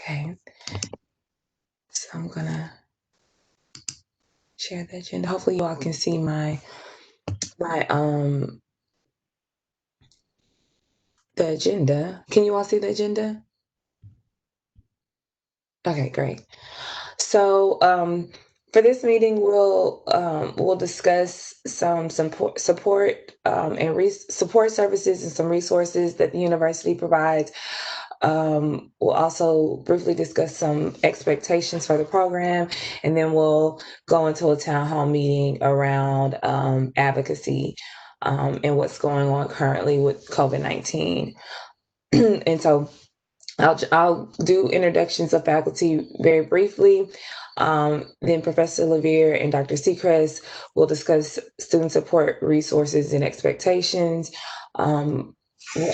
Okay. So I'm gonna share the agenda. Hopefully you all can see my the agenda. Can you all see the agenda? Okay, great. So for this meeting, we'll discuss some support and support services and some resources that the university provides. We'll also briefly discuss some expectations for the program, and then we'll go into a town hall meeting around advocacy and what's going on currently with COVID-19. And so I'll do introductions of faculty very briefly. Then Professor Levere and Dr. Seacrest will discuss student support resources and expectations. We'll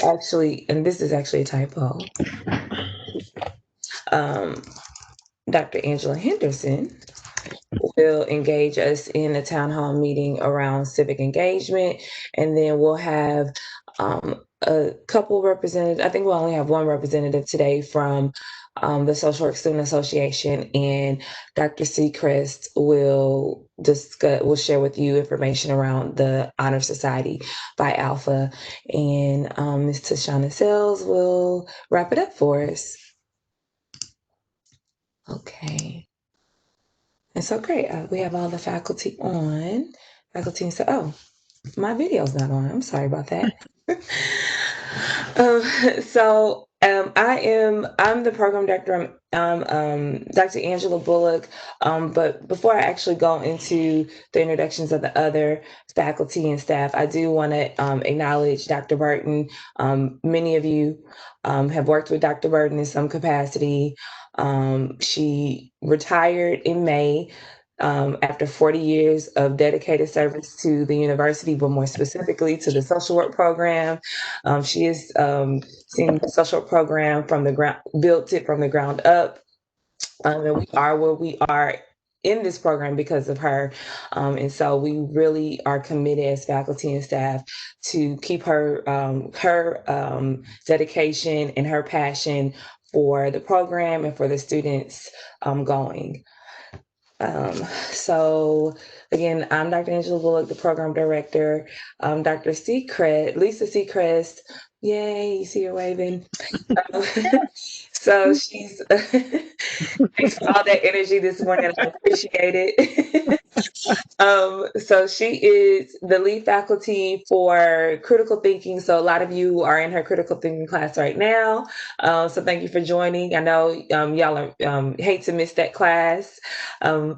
actually, and this is actually a typo, Dr. Angela Henderson will engage us in a town hall meeting around civic engagement, and then we'll have a couple representatives. I think we'll only have one representative today from the Social Work Student Association, and Dr. Seacrest will share with you information around the Honor Society by Alpha, and Ms. Tashana Sells will wrap it up for us. Okay. And so great. We have all the faculty on. Faculty and so, my video's not on. I'm sorry about that. I'm the program director. I'm Dr. Angela Bullock. But before I actually go into the introductions of the other faculty and staff, I do want to acknowledge Dr. Burton. Many of you have worked with Dr. Burton in some capacity. She retired in May after 40 years of dedicated service to the university, but more specifically to the social work program. She has seen the social work program from the ground, built it from the ground up. And we are where we are in this program because of her. And so we really are committed as faculty and staff to keep her dedication and her passion for the program and for the students going. So again, I'm Dr. Angela Bullock, the program director. Dr. Lisa Seacrest, yay, you see her waving. So she's, thanks for all that energy this morning. I appreciate it. So she is the lead faculty for critical thinking. So a lot of you are in her critical thinking class right now. So thank you for joining. I know y'all are, hate to miss that class. And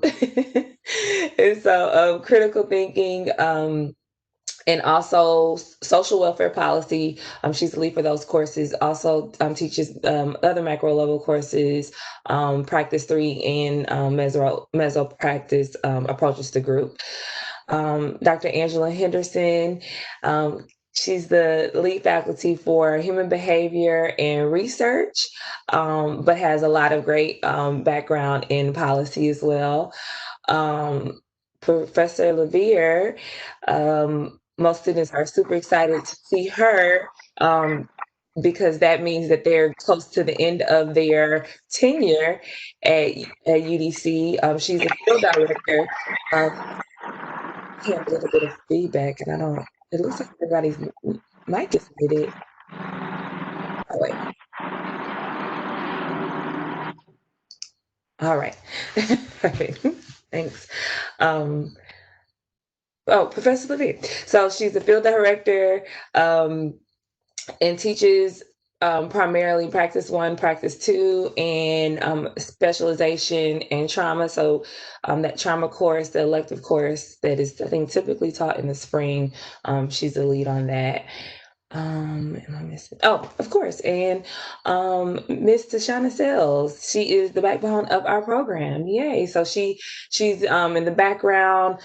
so critical thinking, and also social welfare policy. She's the lead for those courses. Also teaches other macro level courses, practice 3 and meso practice approaches to group. Dr. Angela Henderson, she's the lead faculty for human behavior and research, but has a lot of great background in policy as well. Professor Levere, most students are super excited to see her because that means that they're close to the end of their tenure at UDC. She's a field director. I have a little bit of feedback, and it looks like everybody's mic is muted. Oh, wait. All right. Perfect. Thanks. Professor Levere. So she's a field director and teaches primarily practice 1, practice 2, and specialization in trauma. So that trauma course, the elective course that is, I think, typically taught in the spring, she's the lead on that. Am I missing? Oh, of course. And Miss Tashana Sells, she is the backbone of our program. Yay. So she's in the background,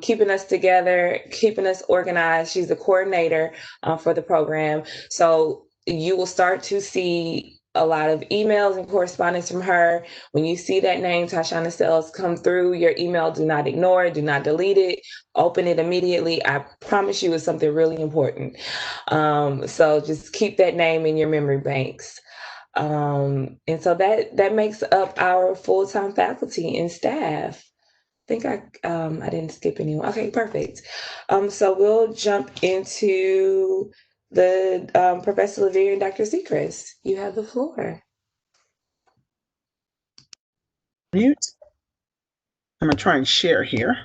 keeping us together, keeping us organized. She's the coordinator for the program. So you will start to see a lot of emails and correspondence from her. When you see that name, Tashana Sells, come through your email, do not ignore it, do not delete it, open it immediately. I promise you it's something really important. So just keep that name in your memory banks. And so that makes up our full-time faculty and staff. I think I didn't skip anyone. Okay, perfect. So we'll jump into the Professor Levere and Dr. Seacrest. You have the floor. Mute. I'm going to try and share here.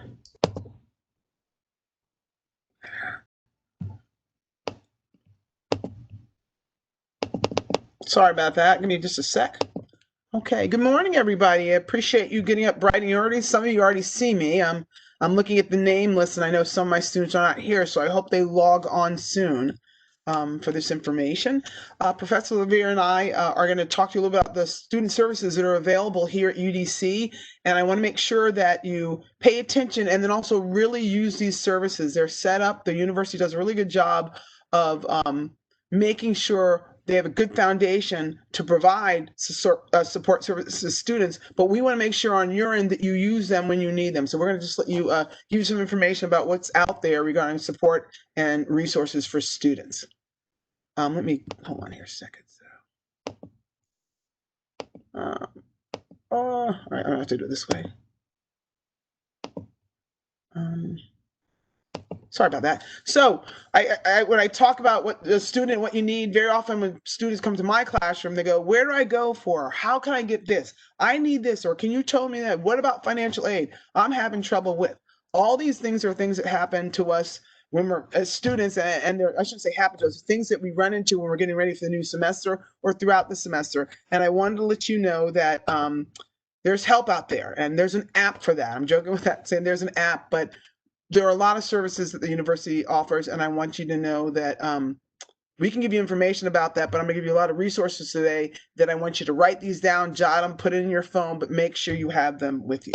Sorry about that. Give me just a sec. Okay. Good morning, everybody. I appreciate you getting up bright and early. Some of you already see me. I'm looking at the name list, and I know some of my students are not here, so I hope they log on soon for this information. Professor Levere and I are going to talk to you a little about the student services that are available here at UDC, and I want to make sure that you pay attention and then also really use these services. They're set up. The university does a really good job of making sure they have a good foundation to provide support services to students, but we want to make sure on your end that you use them when you need them. So we're going to just let you give you some information about what's out there regarding support and resources for students. Let me hold on here a second. All right, I'm gonna have to do it this way. Sorry about that. So when I talk about what the student, what you need, very often when students come to my classroom, they go, where do I go for? How can I get this? I need this, or can you tell me that? What about financial aid? I'm having trouble with. All these things are things that happen to us when we're as students, and I shouldn't say happen to us, things that we run into when we're getting ready for the new semester or throughout the semester. And I wanted to let you know that there's help out there, and there's an app for that. I'm joking with that, saying there's an app, but there are a lot of services that the university offers, and I want you to know that we can give you information about that, but I'm going to give you a lot of resources today that I want you to write these down, jot them, put it in your phone, but make sure you have them with you.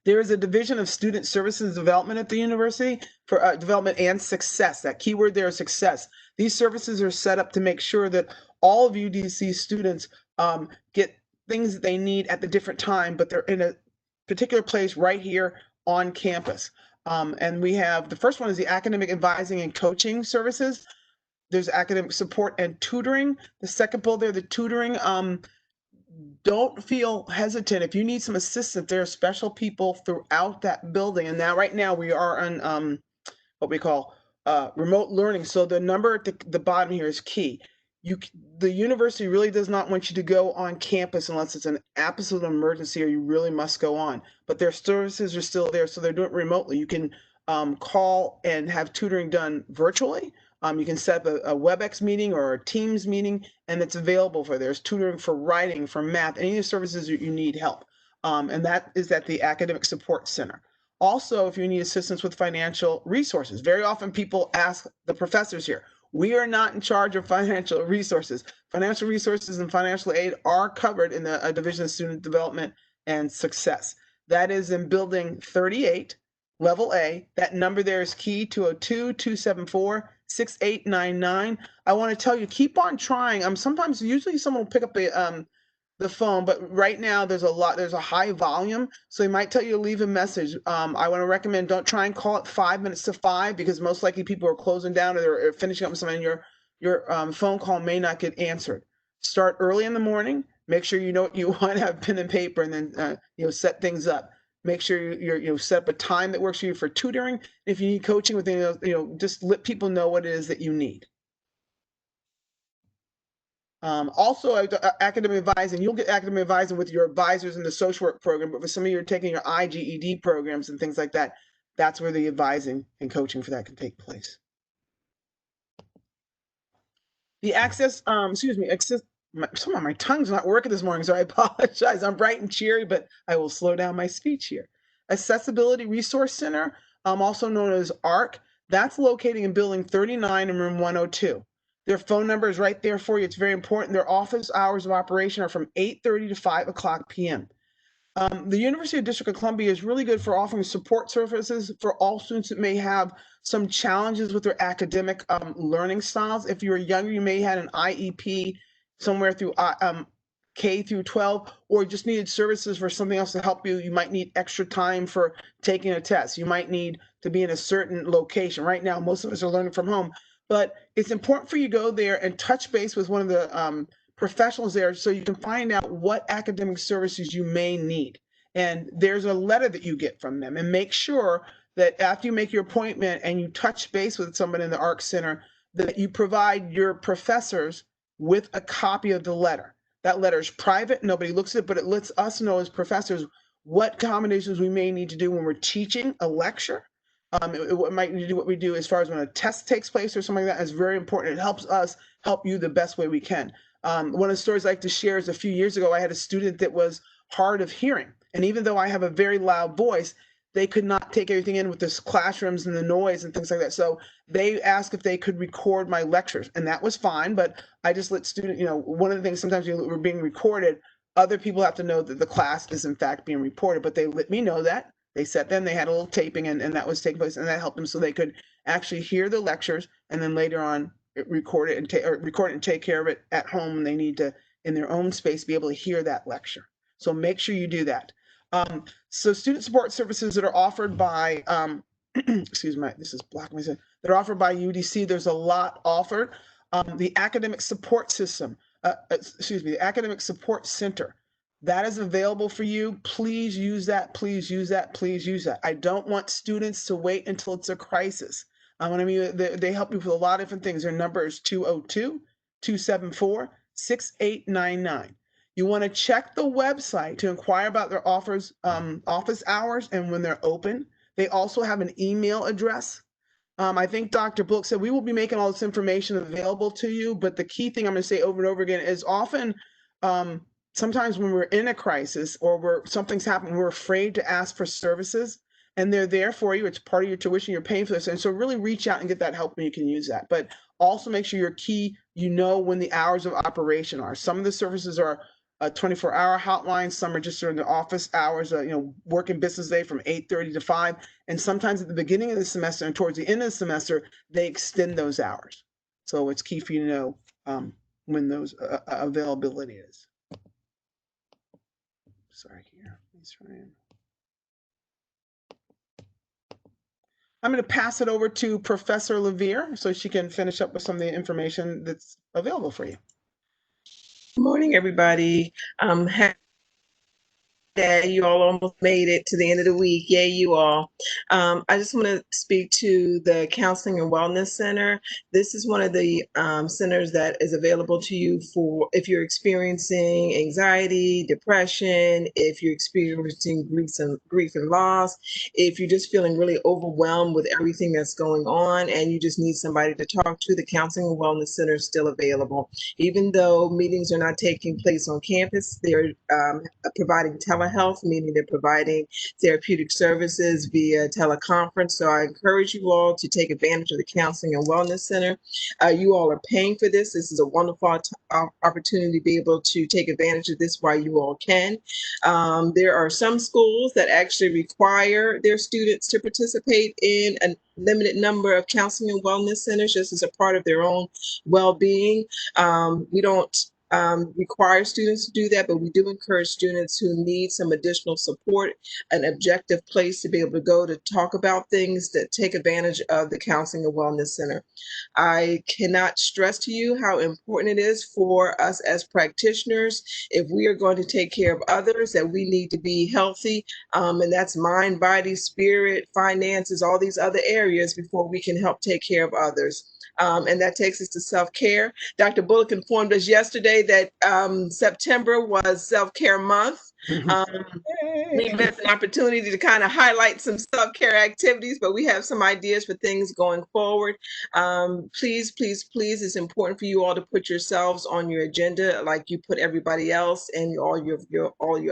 There is a division of student services development at the university for development and success. That keyword there is success. These services are set up to make sure that all of UDC students get things that they need at the different time, but they're in a particular place right here on campus. And we have, the first one is the academic advising and coaching services. There's academic support and tutoring. The second bullet there, the tutoring. Don't feel hesitant. If you need some assistance, there are special people throughout that building. And now, right now, we are on what we call remote learning. So the number at the bottom here is key. The university really does not want you to go on campus unless it's an absolute emergency or you really must go on. But their services are still there, so they're doing it remotely. You can call and have tutoring done virtually. You can set up a WebEx meeting or a Teams meeting, and it's available for. There's tutoring for writing, for math, any of the services that you need help. And that is at the Academic Support Center. Also, if you need assistance with financial resources, very often people ask the professors here, we are not in charge of financial resources. Financial resources and financial aid are covered in the Division of Student Development and Success. That is in Building 38, Level A. That number there is key, 202-274-6899. I want to tell you, keep on trying. Usually someone will pick up the phone, but right now there's a high volume, so they might tell you to leave a message. I want to recommend, don't try and call it 5 minutes to 5, because most likely people are closing down or they're finishing up with something, and your phone call may not get answered. Start early in the morning. Make sure you know what you want to have pen and paper, and then set things up. Make sure you set up a time that works for you for tutoring. If you need coaching with just let people know what it is that you need. Also, academic advising, you'll get academic advising with your advisors in the social work program, but for some of you are taking your IGED programs and things like that, that's where the advising and coaching for that can take place. The access, some of my tongue's not working this morning, so I apologize. I'm bright and cheery, but I will slow down my speech here. Accessibility Resource Center, also known as ARC, that's located in Building 39 in Room 102. Their phone number is right there for you. It's very important. Their office hours of operation are from 8:30 to 5 o'clock p.m. The University of District of Columbia is really good for offering support services for all students that may have some challenges with their academic learning styles. If you're younger, you may have an IEP somewhere through K through 12, or just needed services for something else to help you. You might need extra time for taking a test. You might need to be in a certain location. Right now, most of us are learning from home, but it's important for you to go there and touch base with one of the professionals there so you can find out what academic services you may need. And there's a letter that you get from them. And make sure that after you make your appointment and you touch base with someone in the ARC Center, that you provide your professors with a copy of the letter. That letter is private, nobody looks at it, but it lets us know as professors what combinations we may need to do when we're teaching a lecture. It might need to do what we do as far as when a test takes place or something like that is very important. It helps us help you the best way we can. One of the stories I like to share is a few years ago, I had a student that was hard of hearing. And even though I have a very loud voice, they could not take everything in with the classrooms and the noise and things like that. So they asked if they could record my lectures, and that was fine. But I just let students, one of the things sometimes we're being recorded, other people have to know that the class is in fact being recorded, but they let me know that. They sat there and they had a little taping and that was taking place, and that helped them so they could actually hear the lectures and then later on record it and take care of it at home when they need to, in their own space, be able to hear that lecture. So make sure you do that. So student support services that are offered by, excuse me, this is blocking myself, that are offered by UDC, there's a lot offered. The academic support system, the academic support center, that is available for you. Please use that, please use that, please use that. I don't want students to wait until it's a crisis. They help you with a lot of different things. Their number is 202-274-6899. You want to check the website to inquire about their office hours and when they're open. They also have an email address. I think Dr. Bullock said we will be making all this information available to you, but the key thing I'm going to say over and over again is often, sometimes when we're in a crisis or something's happened, we're afraid to ask for services, and they're there for you. It's part of your tuition. You're paying for this, and so really reach out and get that help when you can use that. But also make sure when the hours of operation are. Some of the services are a 24-hour hotline. Some are just during the office hours, working business day from 8:30 to 5. And sometimes at the beginning of the semester and towards the end of the semester, they extend those hours. So it's key for you to know when those availability is. Sorry, here. Let's try and... I'm going to pass it over to Professor Levere so she can finish up with some of the information that's available for you. Good morning, everybody. Day, you all almost made it to the end of the week. Yay, you all. I just want to speak to the Counseling and Wellness Center. This is one of the centers that is available to you for if you're experiencing anxiety, depression, if you're experiencing grief and loss, if you're just feeling really overwhelmed with everything that's going on and you just need somebody to talk to. The Counseling and Wellness Center is still available. Even though meetings are not taking place on campus, they're providing telehealth, meaning they're providing therapeutic services via teleconference. So I encourage you all to take advantage of the Counseling and Wellness Center. You all are paying for this. This is a wonderful opportunity to be able to take advantage of this while you all can. There are some schools that actually require their students to participate in a limited number of counseling and wellness centers just as a part of their own well-being. We don't require students to do that, but we do encourage students who need some additional support, an objective place to be able to go to talk about things, that take advantage of the Counseling and Wellness Center. I cannot stress to you how important it is for us as practitioners, if we are going to take care of others, that we need to be healthy, and that's mind, body, spirit, finances, all these other areas before we can help take care of others. And that takes us to self-care. Dr. Bullock informed us yesterday that September was self-care month. We missed an opportunity to kind of highlight some self-care activities, but we have some ideas for things going forward. Please, it's important for you all to put yourselves on your agenda like you put everybody else and all your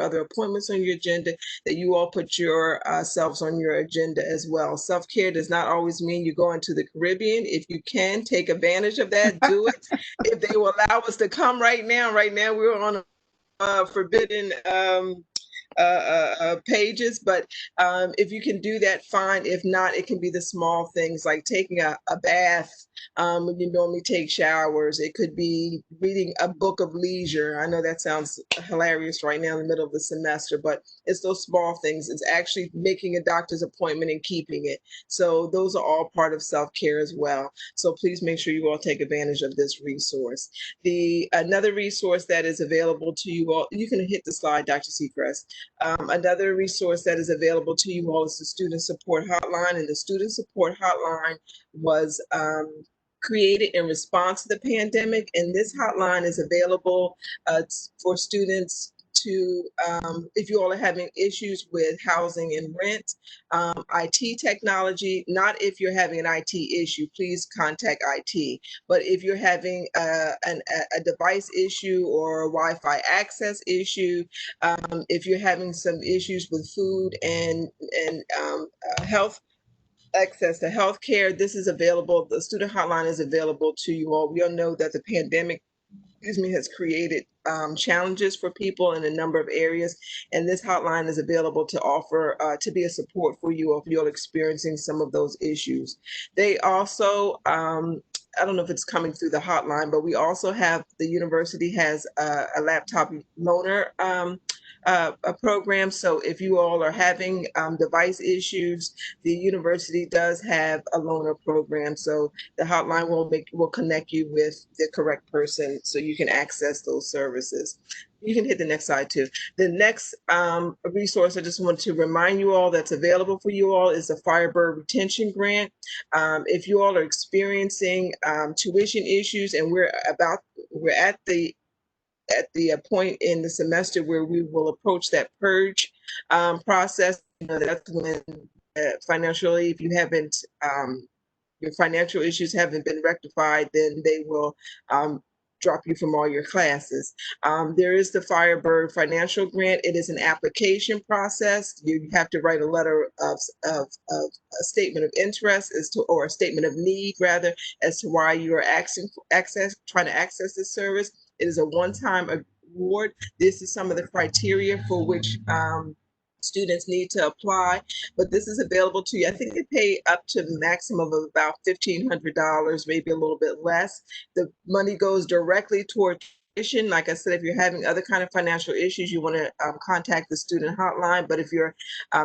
other appointments on your agenda, that you all put yourselves on your agenda as well. Self-care does not always mean you're going to the Caribbean. If you can, take advantage of that, do it. If they will allow us to come right now we're on a forbidden pages, but if you can do that, fine. If not, it can be the small things like taking a bath when you normally take showers. It could be reading a book of leisure. I know that sounds hilarious right now in the middle of the semester, but it's those small things. It's actually making a doctor's appointment and keeping it. So those are all part of self-care as well. So please make sure you all take advantage of this resource. Another resource that is available to you all, you can hit the slide, Dr. Seacrest. Another resource that is available to you all is the Student Support Hotline, and the Student Support Hotline was created in response to the pandemic, and this hotline is available for students to, if you all are having issues with housing and rent, IT technology, not if you're having an IT issue, please contact IT, but if you're having a device issue or a Wi-Fi access issue, if you're having some issues with food and health, access to healthcare, this is available. The student hotline is available to you all. We all know that the pandemic, has created challenges for people in a number of areas, and this hotline is available to offer to be a support for you if you're experiencing some of those issues. They also, I don't know if it's coming through the hotline, but we also have, the university has a laptop loaner a program. So if you all are having device issues, the university does have a loaner program. So the hotline will connect you with the correct person so you can access those services. You can hit the next slide too. The next resource I just want to remind you all that's available for you all is the Firebird Retention Grant. If you all are experiencing tuition issues, and we're at the point in the semester where we will approach that purge process, that's when financially, if you haven't, your financial issues haven't been rectified, then they will drop you from all your classes. There is the Firebird Financial Grant. It is an application process. You have to write a letter of a statement of interest or a statement of need rather, as to why you are trying to access this service. It is a one-time award. This is some of the criteria for which students need to apply, but this is available to you. I think they pay up to the maximum of about $1,500, maybe a little bit less. The money goes directly toward tuition. Like I said, if you're having other kind of financial issues, you want to contact the student hotline. But if you're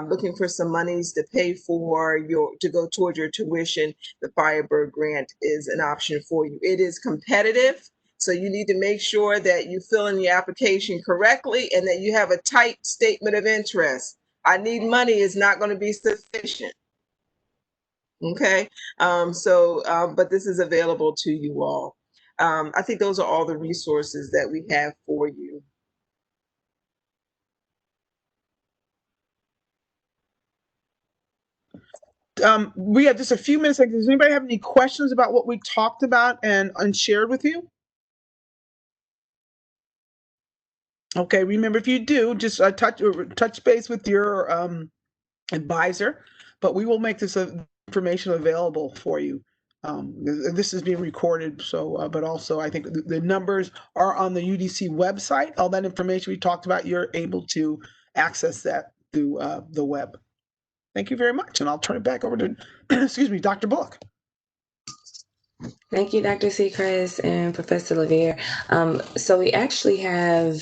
looking for some monies to pay for to go toward your tuition, the Firebird grant is an option for you. It is competitive. So you need to make sure that you fill in your application correctly and that you have a tight statement of interest. I need money is not going to be sufficient. Okay. But this is available to you all. I think those are all the resources that we have for you. We have just a few minutes. Does anybody have any questions about what we talked about and shared with you? Okay, remember, if you do, just touch base with your advisor, but we will make this information available for you. This is being recorded, so but also I think the numbers are on the UDC website. All that information we talked about, you're able to access that through the web. Thank you very much, and I'll turn it back over to excuse me, Dr. Bullock. Thank you, Dr. Seacrest and Professor Levere. So we actually have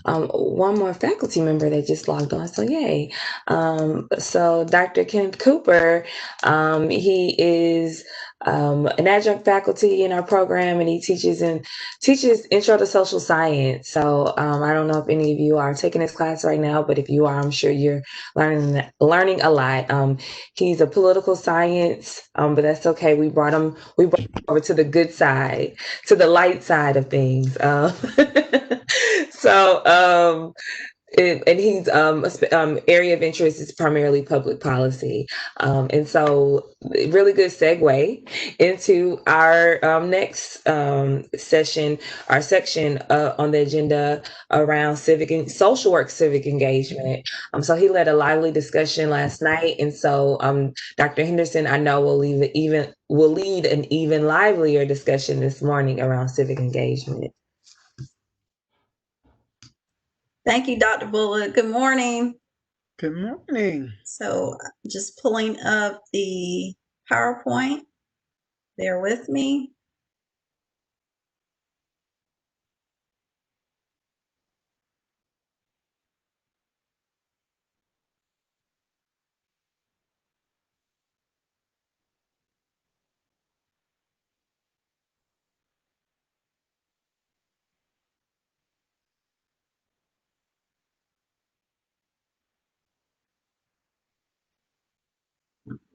one more faculty member that just logged on, so yay. So Dr. Kenneth Cooper, he is an adjunct faculty in our program, and he teaches Intro to Social Science. So I don't know if any of you are taking this class right now, but if you are, I'm sure you're learning a lot. He's a political science, but that's okay. We brought him over to the good side, to the light side of things. And he's area of interest is primarily public policy, and so really good segue into our next session, our section on the agenda around civic and social work, civic engagement. So he led a lively discussion last night, and so Dr. Henderson, I know, will lead an even livelier discussion this morning around civic engagement. Thank you, Dr. Bullock. Good morning. Good morning. So just pulling up the PowerPoint. Bear with me.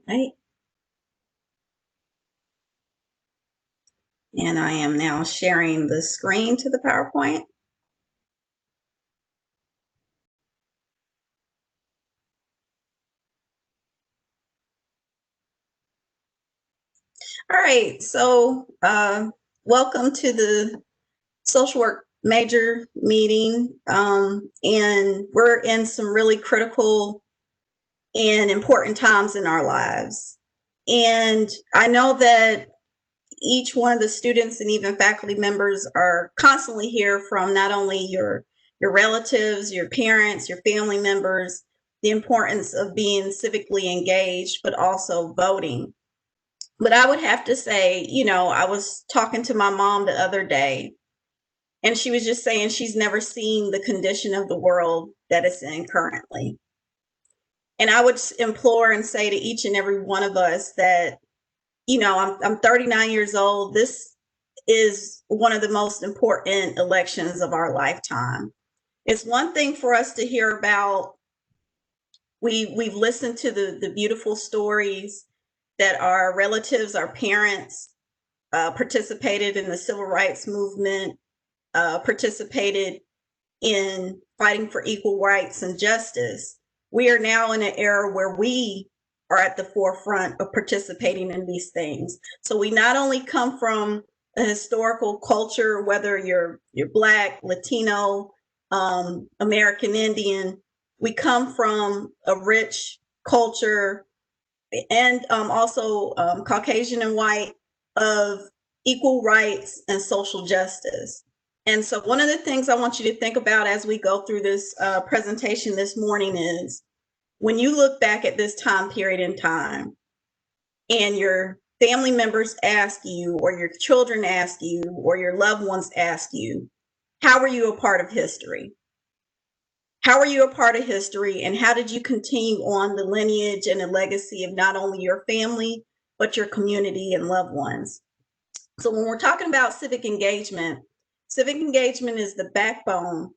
Right. And I am now sharing the screen to the PowerPoint. All right, so welcome to the social work major meeting. And we're in some really critical and important times in our lives. And I know that each one of the students and even faculty members are constantly hear from not only your relatives, your parents, your family members, the importance of being civically engaged, but also voting. But I would have to say, I was talking to my mom the other day, and she was just saying she's never seen the condition of the world that it's in currently. And I would implore and say to each and every one of us that, I'm 39 years old. This is one of the most important elections of our lifetime. It's one thing for us to hear about. We've listened to the beautiful stories that our relatives, our parents participated in the civil rights movement, participated in fighting for equal rights and justice. We are now in an era where we are at the forefront of participating in these things. So we not only come from a historical culture, whether you're Black, Latino, American Indian, we come from a rich culture, and also Caucasian and white, of equal rights and social justice. And so one of the things I want you to think about as we go through this presentation this morning is, when you look back at this time period in time and your family members ask you, or your children ask you, or your loved ones ask you, how were you a part of history? How are you a part of history, and how did you continue on the lineage and the legacy of not only your family, but your community and loved ones? So when we're talking about civic engagement is the backbone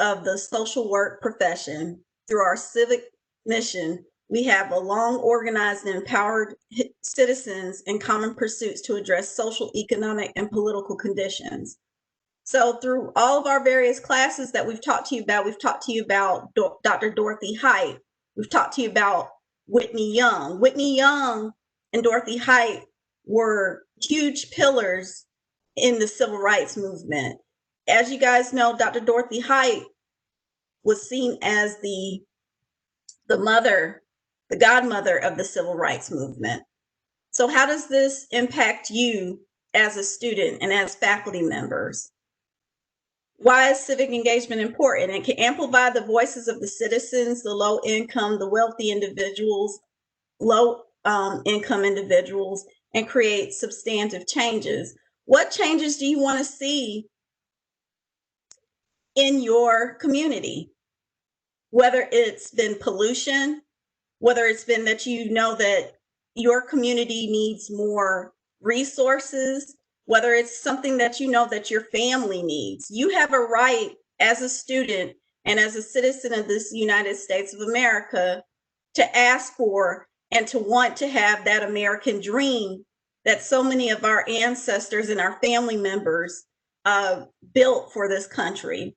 of the social work profession. Through our civic mission, we have a long organized and empowered citizens in common pursuits to address social, economic, and political conditions. So through all of our various classes that we've talked to you about Dr. Dorothy Height. We've talked to you about Whitney Young. Whitney Young and Dorothy Height were huge pillars in the civil rights movement. As you guys know, Dr. Dorothy Height was seen as the mother, the godmother of the civil rights movement. So how does this impact you as a student and as faculty members? Why is civic engagement important? It can amplify the voices of the citizens, the low income, the wealthy individuals, low income individuals, and create substantive changes. What changes do you want to see in your community? Whether it's been pollution, whether it's been that that your community needs more resources, whether it's something that that your family needs. You have a right as a student and as a citizen of this United States of America to ask for and to want to have that American dream that so many of our ancestors and our family members built for this country.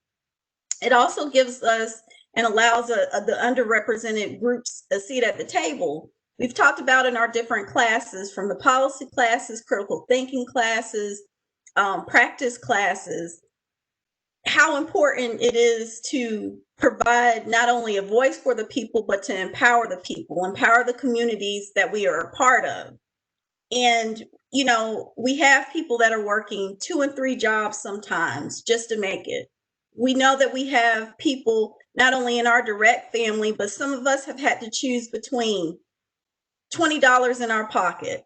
It also gives us and allows the underrepresented groups a seat at the table. We've talked about in our different classes, from the policy classes, critical thinking classes, practice classes, how important it is to provide not only a voice for the people, but to empower the people, empower the communities that we are a part of. And, we have people that are working 2 and 3 jobs sometimes just to make it. we know that we have people not only in our direct family, but some of us have had to choose between $20 in our pocket,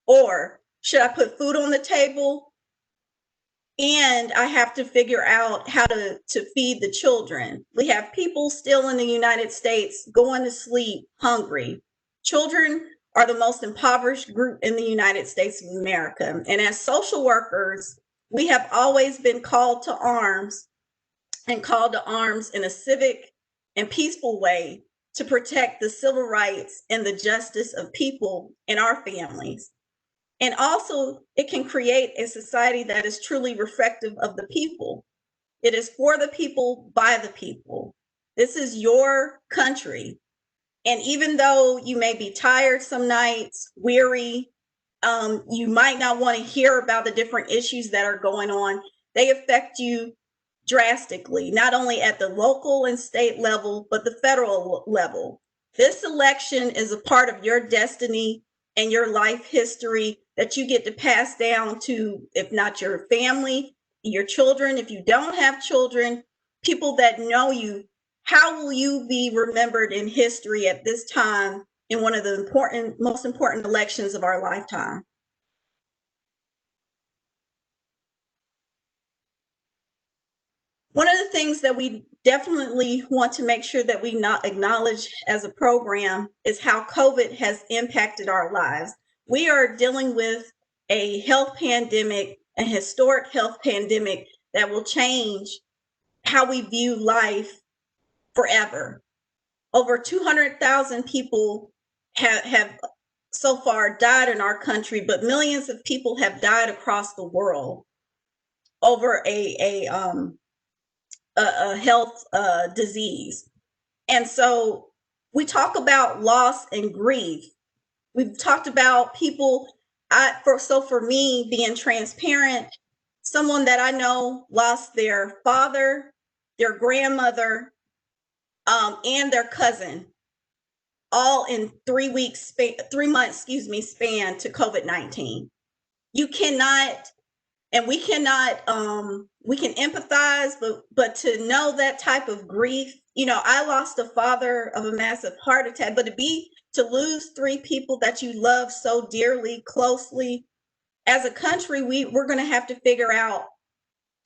or should I put food on the table and I have to figure out how to feed the children. We have people still in the United States going to sleep hungry. Children are the most impoverished group in the United States of America. And as social workers, we have always been called to arms, and called to arms in a civic and peaceful way to protect the civil rights and the justice of people in our families. And also, it can create a society that is truly reflective of the people. It is for the people, by the people. This is your country. And even though you may be tired some nights, weary, you might not want to hear about the different issues that are going on, they affect you drastically, not only at the local and state level, but the federal level. This election is a part of your destiny and your life history that you get to pass down to, if not your family, your children. If you don't have children, people that know you, how will you be remembered in history at this time in one of the most important elections of our lifetime? One of the things that we definitely want to make sure that we not acknowledge as a program is how COVID has impacted our lives. We are dealing with a health pandemic, a historic health pandemic that will change how we view life forever. Over 200,000 people have so far died in our country, but millions of people have died across the world over a health disease. And so we talk about loss and grief. We've talked about people, for me, being transparent, someone that I know lost their father, their grandmother, and their cousin, all in 3 months, span to COVID-19. You cannot, and we cannot, we can empathize, but to know that type of grief, I lost a father of a massive heart attack, but to lose 3 people that you love so dearly, closely, as a country, we're going to have to figure out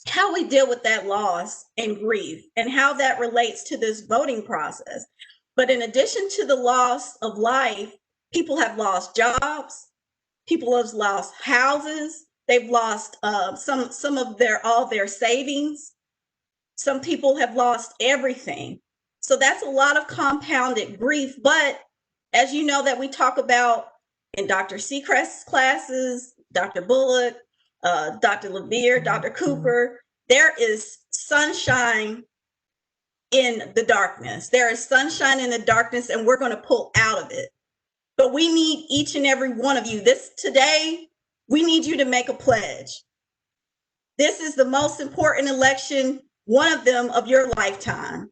how we deal with that loss and grief and how that relates to this voting process. But in addition to the loss of life, people have lost jobs, people have lost houses, they've lost some of all their savings. Some people have lost everything. So that's a lot of compounded grief. But as you know, that we talk about in Dr. Seacrest's classes, Dr. Bullock, Dr. Levere, Dr. Cooper, there is sunshine in the darkness. There is sunshine in the darkness, and we're going to pull out of it. But we need each and every one of you. Today, we need you to make a pledge. This is the most important election, one of them of your lifetime.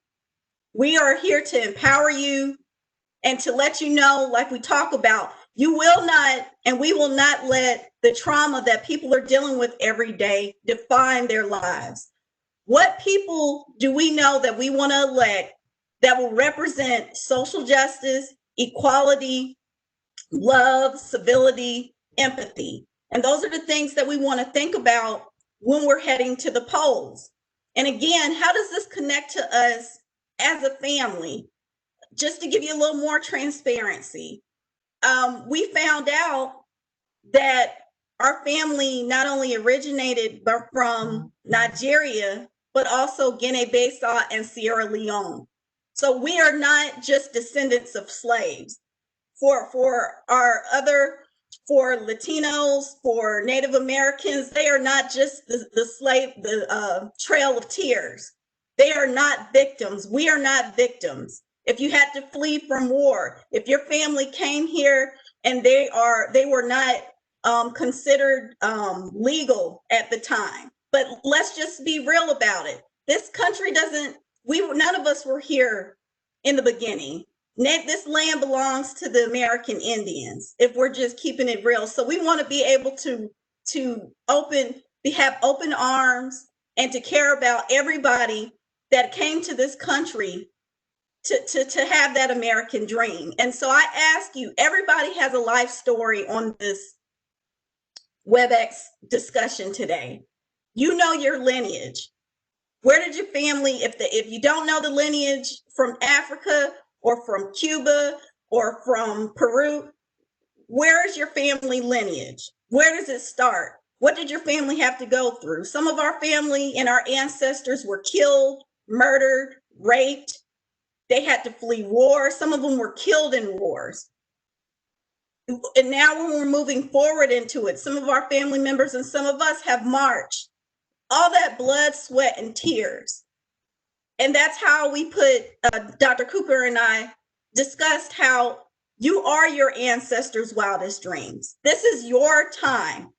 We are here to empower you and to let you know, like we talk about, you will not, and we will not let the trauma that people are dealing with every day define their lives. What people do we know that we want to elect that will represent social justice, equality, love, civility, empathy? And those are the things that we want to think about when we're heading to the polls. And again, how does this connect to us as a family? Just to give you a little more transparency, we found out that our family not only originated from Nigeria, but also Guinea-Bissau and Sierra Leone. So we are not just descendants of slaves. For Latinos, for Native Americans, they are not just the trail of tears. They are not victims. We are not victims. If you had to flee from war, if your family came here and they were not considered legal at the time. But let's just be real about it. This country none of us were here in the beginning. This land belongs to the American Indians, if we're just keeping it real. So we want to be able to have open arms and to care about everybody that came to this country to have that American dream. And so I ask you, everybody has a life story on this WebEx discussion today. You know your lineage. Where did your family, if you don't know the lineage from Africa or from Cuba or from Peru, where is your family lineage? Where does it start? What did your family have to go through? Some of our family and our ancestors were killed, murdered, raped. They had to flee war. Some of them were killed in wars. And now when we're moving forward into it, some of our family members and some of us have marched. All that blood, sweat, and tears. And that's how we put, Dr. Cooper and I discussed how you are your ancestors' wildest dreams. This is your time.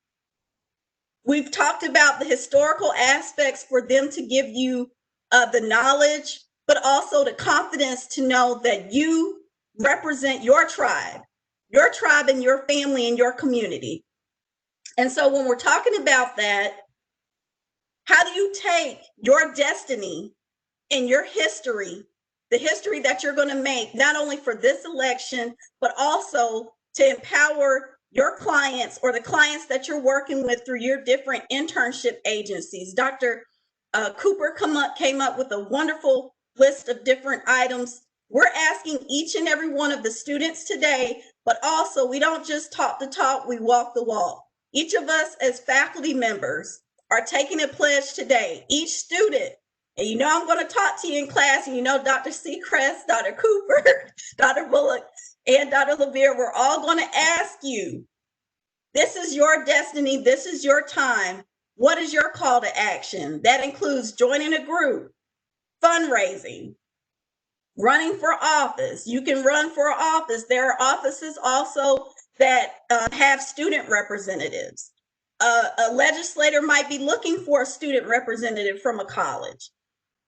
We've talked about the historical aspects for them to give you the knowledge, but also the confidence to know that you represent your tribe and your family and your community. And so when we're talking about that, how do you take your destiny and your history, the history that you're going to make, not only for this election, but also to empower your clients or the clients that you're working with through your different internship agencies? Dr. Cooper came up with a wonderful list of different items. We're asking each and every one of the students today, but also we don't just talk the talk, we walk the walk. Each of us as faculty members are taking a pledge today. Each student, and you know I'm going to talk to you in class, and you know Dr. Seacrest, Dr. Cooper, Dr. Bullock, and Dr. Levere, we're all going to ask you, this is your destiny, this is your time. What is your call to action? That includes joining a group, fundraising, running for office. You can run for office. There are offices also that have student representatives. A legislator might be looking for a student representative from a college.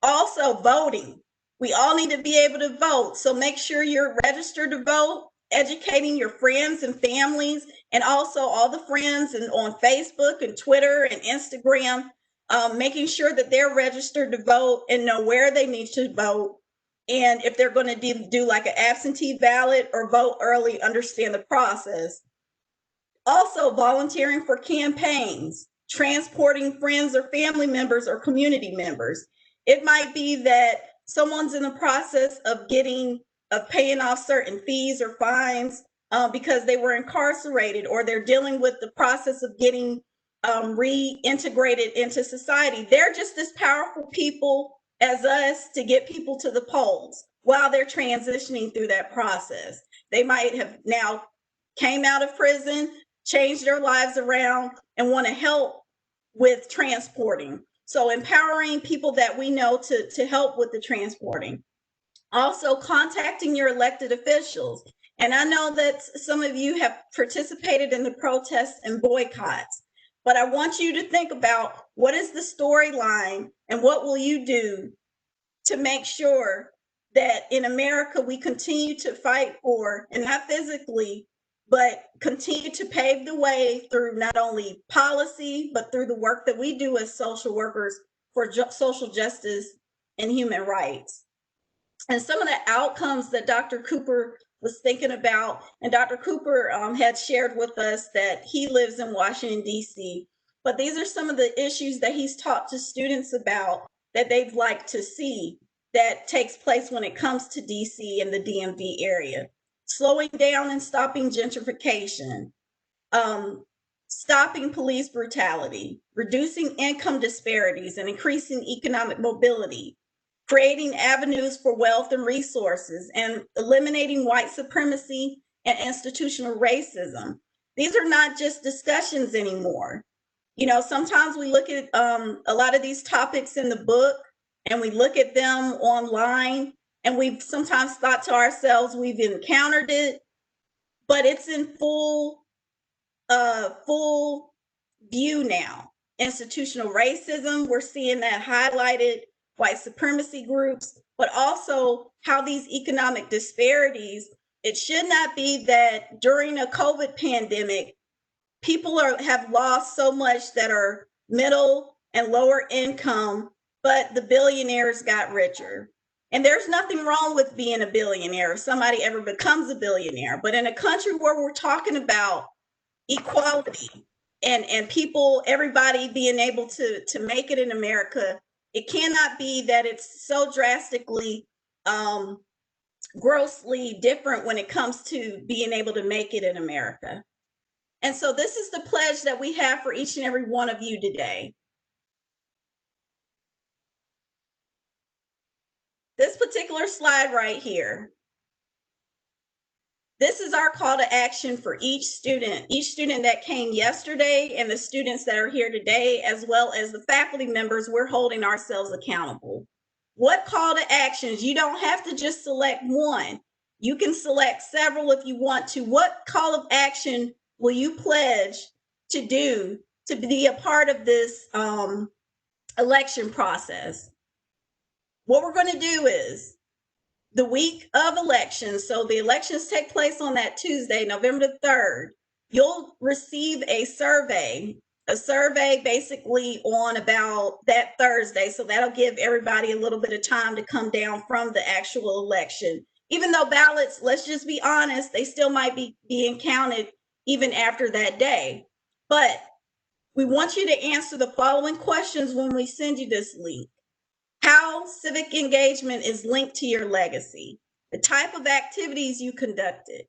Also, voting. We all need to be able to vote. So make sure you're registered to vote, educating your friends and families, and also all the friends and on Facebook and Twitter and Instagram, making sure that they're registered to vote and know where they need to vote. And if they're going to do like an absentee ballot or vote early, understand the process. Also, volunteering for campaigns, transporting friends or family members or community members. It might be that someone's in the process of paying off certain fees or fines because they were incarcerated, or they're dealing with the process of getting reintegrated into society. They're just as powerful people as us to get people to the polls while they're transitioning through that process. They might have now came out of prison, changed their lives around, and want to help with transporting. So empowering people that we know to help with the transporting. Also contacting your elected officials. And I know that some of you have participated in the protests and boycotts, but I want you to think about what is the storyline and what will you do to make sure that in America we continue to fight for, and not physically, but continue to pave the way through not only policy, but through the work that we do as social workers for social justice and human rights. And some of the outcomes that Dr. Cooper was thinking about, and Dr. Cooper had shared with us that he lives in Washington, D.C., but these are some of the issues that he's talked to students about that they'd like to see that takes place when it comes to DC and the DMV area. Slowing down and stopping gentrification, stopping police brutality, reducing income disparities and increasing economic mobility, creating avenues for wealth and resources, and eliminating white supremacy and institutional racism. These are not just discussions anymore. You know, sometimes we look at a lot of these topics in the book and we look at them online, and we've sometimes thought to ourselves we've encountered it, but it's in full view now. Institutional racism, we're seeing that highlighted, white supremacy groups, but also how these economic disparities, it should not be that during a COVID pandemic, people have lost so much that are middle and lower income, but the billionaires got richer. And there's nothing wrong with being a billionaire if somebody ever becomes a billionaire. But in a country where we're talking about equality and people, everybody being able to make it in America, it cannot be that it's so drastically grossly different when it comes to being able to make it in America. And so this is the pledge that we have for each and every one of you today. This particular slide right here, this is our call to action for each student that came yesterday and the students that are here today, as well as the faculty members. We're holding ourselves accountable. What call to actions? You don't have to just select one. You can select several if you want to. What call of action will you pledge to do to be a part of this election process? What we're going to do is the week of elections, so the elections take place on that Tuesday, November the 3rd, you'll receive a survey basically on about that Thursday. So that'll give everybody a little bit of time to come down from the actual election. Even though ballots, let's just be honest, they still might be being counted even after that day. But we want you to answer the following questions when we send you this link. How civic engagement is linked to your legacy, the type of activities you conducted,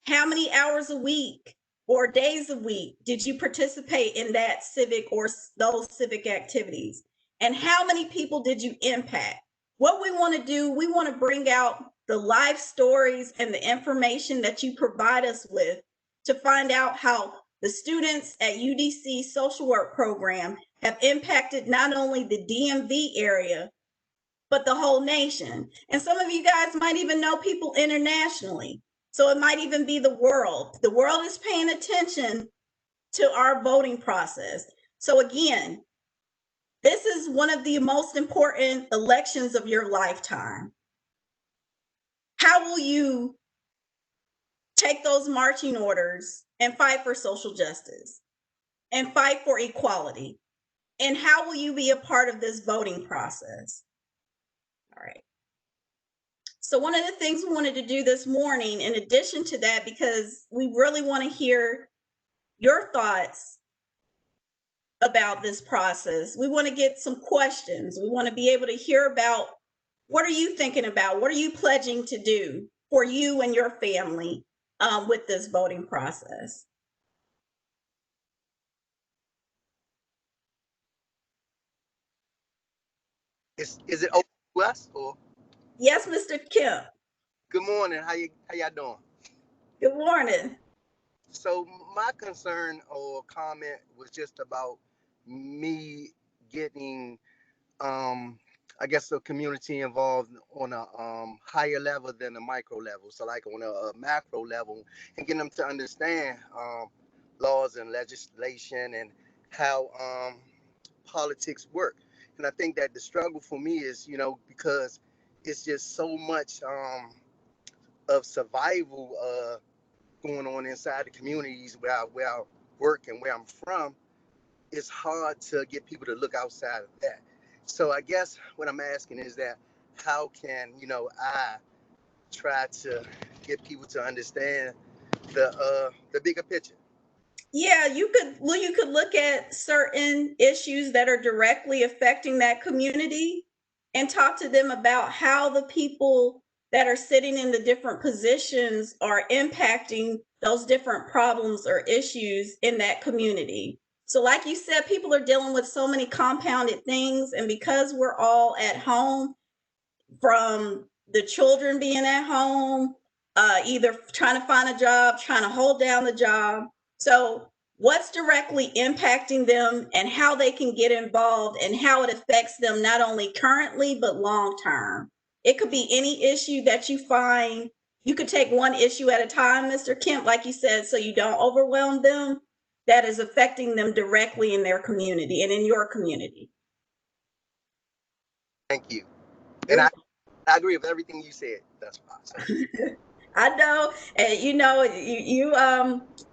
how many hours a week or days a week did you participate in that civic or those civic activities, and how many people did you impact? What we want to do, we want to bring out the life stories and the information that you provide us with to find out how the students at UDC social work program have impacted not only the DMV area, but the whole nation. And some of you guys might even know people internationally. So it might even be the world. The world is paying attention to our voting process. So again, this is one of the most important elections of your lifetime. How will you take those marching orders and fight for social justice and fight for equality? And how will you be a part of this voting process? All right. So one of the things we wanted to do this morning, in addition to that, because we really want to hear your thoughts about this process, we want to get some questions. We want to be able to hear about what are you thinking about? What are you pledging to do for you and your family with this voting process? Is it open to us or? Yes, Mr. Kemp. Good morning. How y'all doing? Good morning. So my concern or comment was just about me getting I guess the community involved on a higher level than the micro level. So like on a macro level, and getting them to understand laws and legislation and how politics work. And I think that the struggle for me is, because it's just so much of survival going on inside the communities where I work and where I'm from. It's hard to get people to look outside of that. So I guess what I'm asking is that how can I try to get people to understand the bigger picture? Yeah, you could look at certain issues that are directly affecting that community and talk to them about how the people that are sitting in the different positions are impacting those different problems or issues in that community. So like you said, people are dealing with so many compounded things, and because we're all at home, from the children being at home, either trying to find a job, trying to hold down the job. So, what's directly impacting them and how they can get involved and how it affects them not only currently but long term. It could be any issue that you find. You could take one issue at a time, Mr. Kemp, like you said, so you don't overwhelm them. That is affecting them directly in their community and in your community. Thank you. And I agree with everything you said. That's awesome. I know, and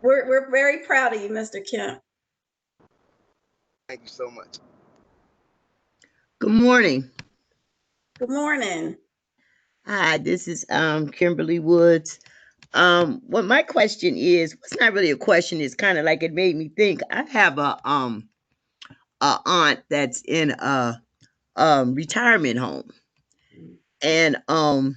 we're very proud of you, Mr. Kemp. Thank you so much. Good morning. Good morning. Hi, this is Kimberly Woods. What my question is, it's not really a question, it's kind of like it made me think. I have a aunt that's in a retirement home. And I've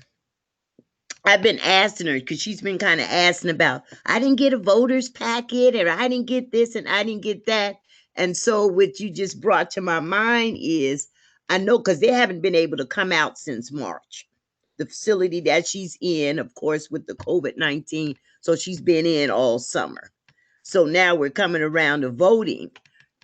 been asking her because she's been kind of asking about, I didn't get a voter's packet, or I didn't get this and I didn't get that. And so what you just brought to my mind is, I know because they haven't been able to come out since March. The facility that she's in, of course, with the COVID-19, so she's been in all summer. So now we're coming around to voting.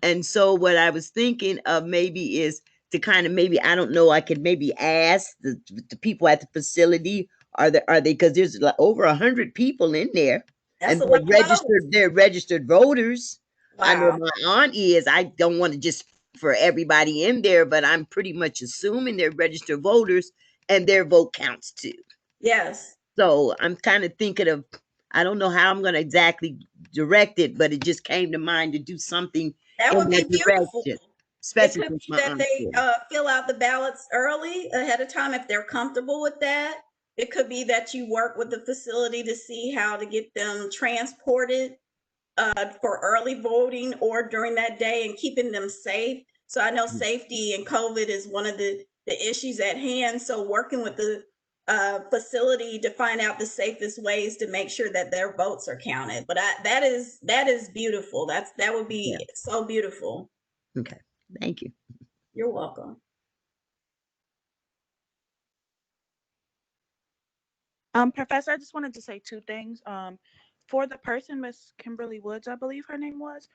And so what I was thinking of maybe is to kind of, maybe, I don't know, I could maybe ask the people at the facility, are they, because there's like over 100 people in there, That's and a lot of votes. they're registered voters. I know Wow. my aunt is. I don't want to just for everybody in there, but I'm pretty much assuming they're registered voters and their vote counts too. Yes. So I'm kind of thinking of, I don't know how I'm going to exactly direct it, but it just came to mind to do something That in would that be beautiful. direction, It especially could since be my that aunt's they there. fill out the ballots early ahead of time if they're comfortable with that. It could be that you work with the facility to see how to get them transported for early voting or during that day and keeping them safe. So I know safety and COVID is one of the issues at hand. So working with the facility to find out the safest ways to make sure that their votes are counted. But that is beautiful. That would Yeah. be so beautiful. Okay. Thank you. You're welcome. Professor, I just wanted to say two things. For the person, Miss Kimberly Woods, I believe her name was,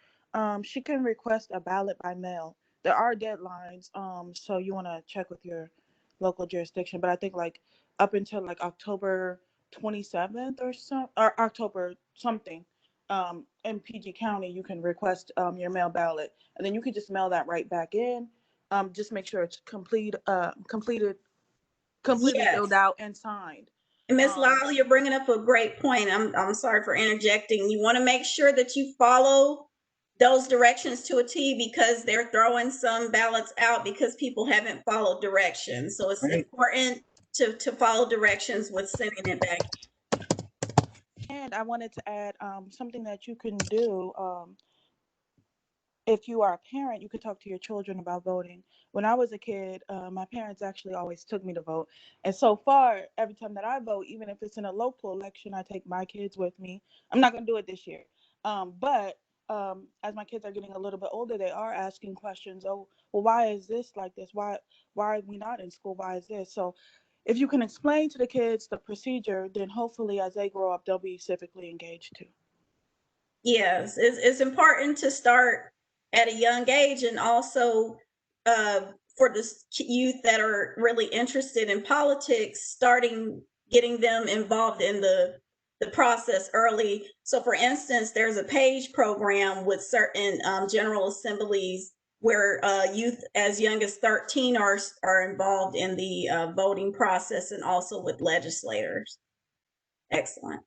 she can request a ballot by mail. There are deadlines, so you want to check with your local jurisdiction. But I think like up until like October 27th or some, or October something, in PG County, you can request your mail ballot, and then you can just mail that right back in. Just make sure it's completely filled Yes. out and signed. And Miss Um, Lyle, you're bringing up a great point. I'm sorry for interjecting. You want to make sure that you follow those directions to a T because they're throwing some ballots out because people haven't followed directions. So it's Right. important to follow directions with sending it back. and I wanted to add something that you can do. If you are a parent, you could talk to your children about voting. When I was a kid, my parents actually always took me to vote. And so far, every time that I vote, even if it's in a local election, I take my kids with me. I'm not going to do it this year. But as my kids are getting a little bit older, they are asking questions. Oh, well, why is this like this? Why are we not in school? Why is this? So if you can explain to the kids the procedure, then hopefully as they grow up, they'll be civically engaged too. Yes, it's important to start at a young age and also uh, for the youth that are really interested in politics, starting getting them involved in the process early. So, for instance, there's a page program with certain general assemblies where youth as young as 13 are involved in the voting process and also with legislators. Excellent.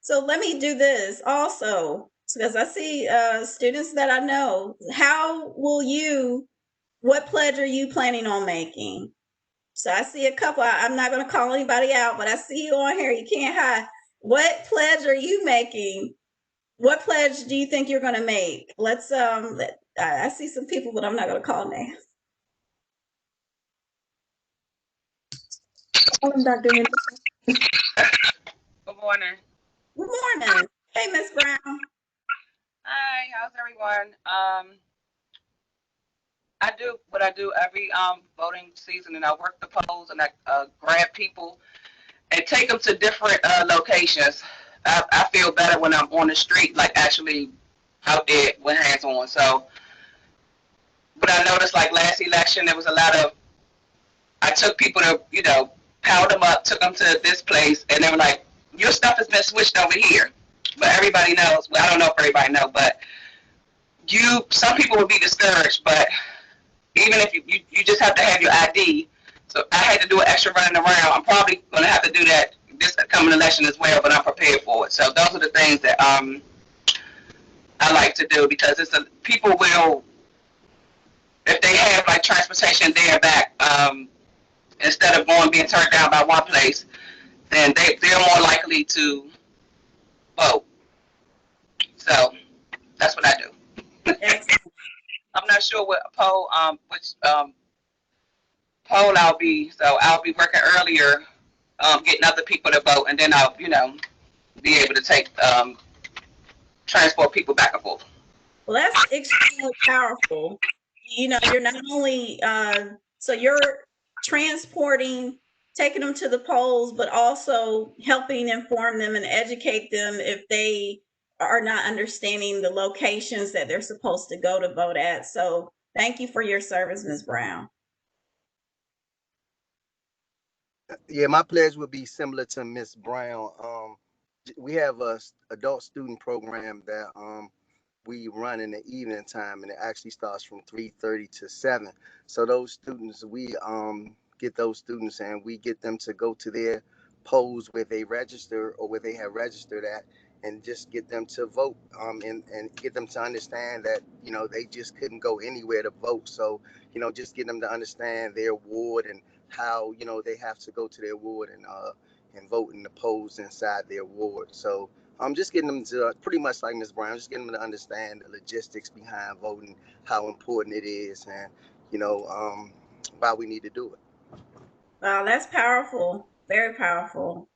So let me do this also, because I see students that I know. What pledge are you planning on making? So I see a couple. I'm not going to call anybody out, but I see you on here. You can't hide. What pledge are you making? What pledge do you think you're going to make? I see some people, but I'm not going to call names. Call them, Dr. Henry. Good morning. Good morning. Hey, Miss Brown. Hi, how's everyone? I do what I do every voting season, and I work the polls and I grab people and take them to different locations. I feel better when I'm on the street, like actually out there with hands on. So, but I noticed like last election, there was a lot of, I took people to, powered them up, took them to this place, and they were like, your stuff has been switched over here. But everybody knows, well, I don't know if everybody knows, but some people will be discouraged, but even if you just have to have your ID. So I had to do an extra running around. I'm probably going to have to do that this coming election as well, but I'm prepared for it. So those are the things that I like to do, because people will, if they have like transportation there and back, instead of being turned down by one place, then they're more likely to vote. So that's what I do. Excellent. I'm not sure what which poll I'll be. So I'll be working earlier, getting other people to vote, and then I'll, be able to take transport people back and forth. Well, that's extremely powerful. You're not only so you're transporting, taking them to the polls, but also helping inform them and educate them if they are not understanding the locations that they're supposed to go to vote at. So thank you for your service, Ms. Brown. Yeah, my pledge would be similar to Miss Brown. We have a adult student program that we run in the evening time, and it actually starts from 3:30 to 7. So those students, we get those students and we get them to go to their polls where they register or where they have registered at, and just get them to vote, and get them to understand that they just couldn't go anywhere to vote. So just get them to understand their ward and how they have to go to their ward and vote in the polls inside their ward. So I'm just getting them to, pretty much like Ms. Brown, just getting them to understand the logistics behind voting, how important it is, and why we need to do it. Wow, that's powerful. Very powerful.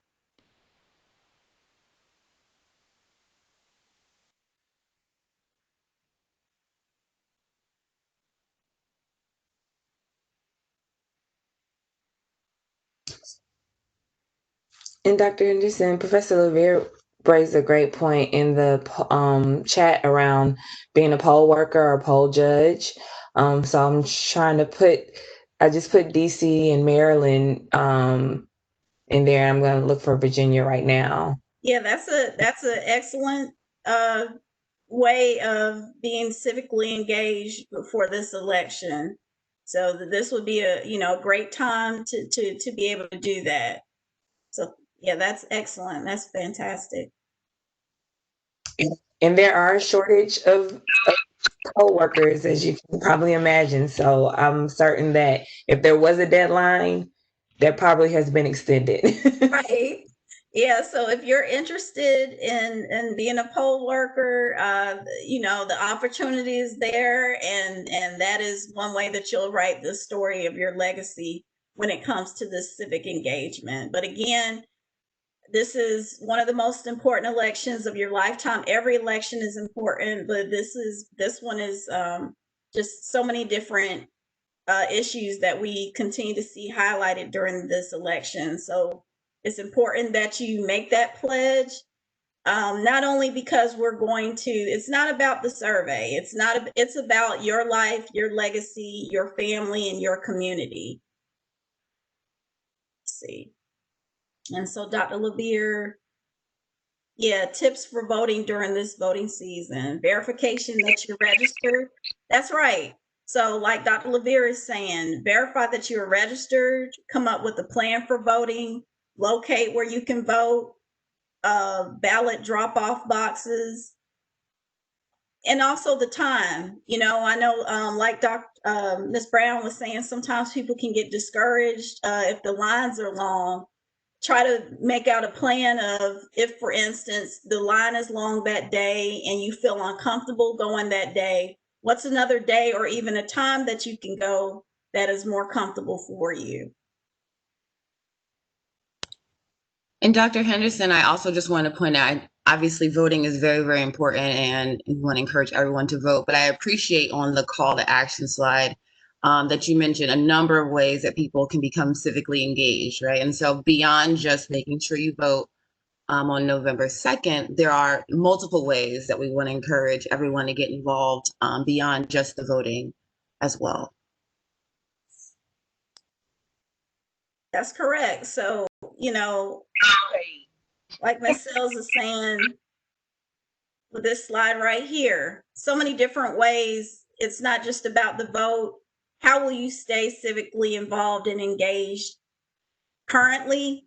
And Dr. Henderson, Professor Levere raised a great point in the chat around being a poll worker or poll judge. So I'm trying to I just put DC and Maryland in there. I'm going to look for Virginia right now. Yeah, that's an excellent way of being civically engaged for this election. So this would be a great time to be able to do that. So yeah, that's excellent. That's fantastic. And there are a shortage of poll workers, as you can probably imagine. So I'm certain that if there was a deadline, that probably has been extended. Right. Yeah, so if you're interested in being a poll worker, the opportunity is there, and that is one way that you'll write the story of your legacy when it comes to this civic engagement. But again, this is one of the most important elections of your lifetime. Every election is important, but this one is just so many different issues that we continue to see highlighted during this election. So it's important that you make that pledge. Not only because it's not about the survey. It's about your life, your legacy, your family, and your community. Let's see. And so Dr. Levere, yeah, tips for voting during this voting season. Verification that you're registered. That's right. So like Dr. Levere is saying, verify that you're registered, come up with a plan for voting, locate where you can vote, ballot drop-off boxes, and also the time. I know like Ms. Brown was saying, sometimes people can get discouraged if the lines are long. Try to make out a plan of, if for instance the line is long that day and you feel uncomfortable going that day, what's another day or even a time that you can go that is more comfortable for you. And Dr. Henderson, I also just want to point out, obviously voting is very, very important, and we want to encourage everyone to vote. But I appreciate on the call to action slide that you mentioned a number of ways that people can become civically engaged, right? And so beyond just making sure you vote on November 2nd, there are multiple ways that we want to encourage everyone to get involved beyond just the voting as well. That's correct. So, like Ms. Sells is saying with this slide right here, so many different ways. It's not just about the vote. how will you stay civically involved and engaged currently,